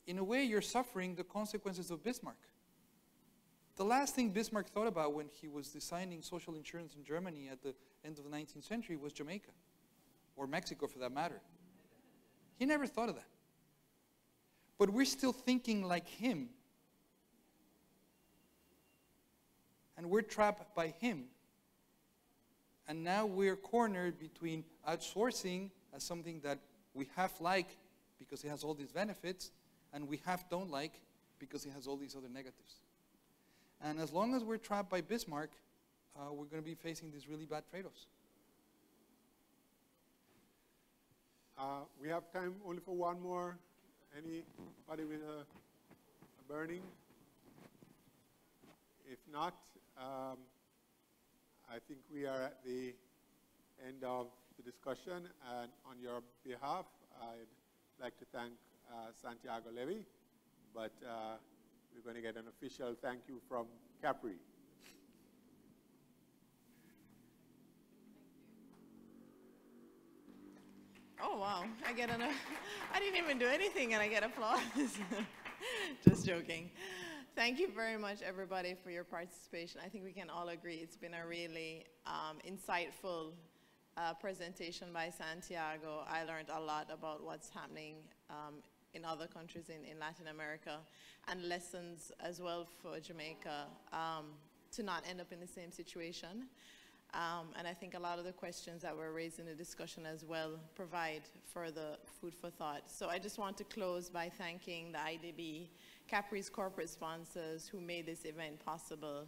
in a way you're suffering the consequences of Bismarck. The last thing Bismarck thought about when he was designing social insurance in Germany at the end of the 19th century was Jamaica, or Mexico for that matter. He never thought of that. But we're still thinking like him. And we're trapped by him. And now we're cornered between outsourcing as something that we half like because it has all these benefits, and we half don't like because it has all these other negatives. And as long as we're trapped by Bismarck, we're going to be facing these really bad trade-offs. We have time only for one more. Anybody with a burning? If not, I think we are at the end of the discussion, and on your behalf, I'd like to thank Santiago Levy, but we're going to get an official thank you from CaPRI. Oh, wow. I didn't even do anything and I get applause. Just joking. Thank you very much, everybody, for your participation. I think we can all agree it's been a really insightful presentation by Santiago. I learned a lot about what's happening in other countries in Latin America, and lessons as well for Jamaica to not end up in the same situation. And I think a lot of the questions that were raised in the discussion as well provide further food for thought. So I just want to close by thanking the IDB, CaPRI's corporate sponsors who made this event possible.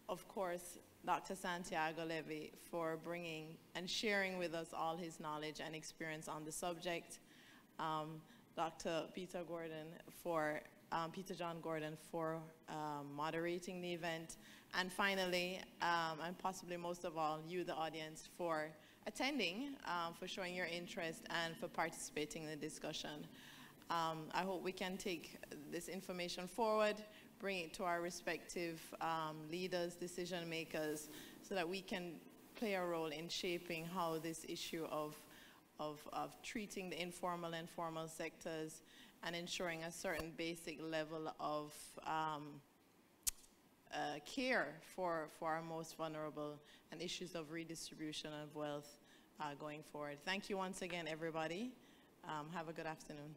Of course, Dr. Santiago Levy for bringing and sharing with us all his knowledge and experience on the subject. Dr. Peter John Gordon for moderating the event. And finally, and possibly most of all, you, the audience, for attending, for showing your interest, and for participating in the discussion. I hope we can take this information forward, bring it to our respective leaders, decision makers, so that we can play a role in shaping how this issue of treating the informal and formal sectors and ensuring a certain basic level of care for our most vulnerable, and issues of redistribution of wealth going forward. Thank you once again, everybody. Have a good afternoon.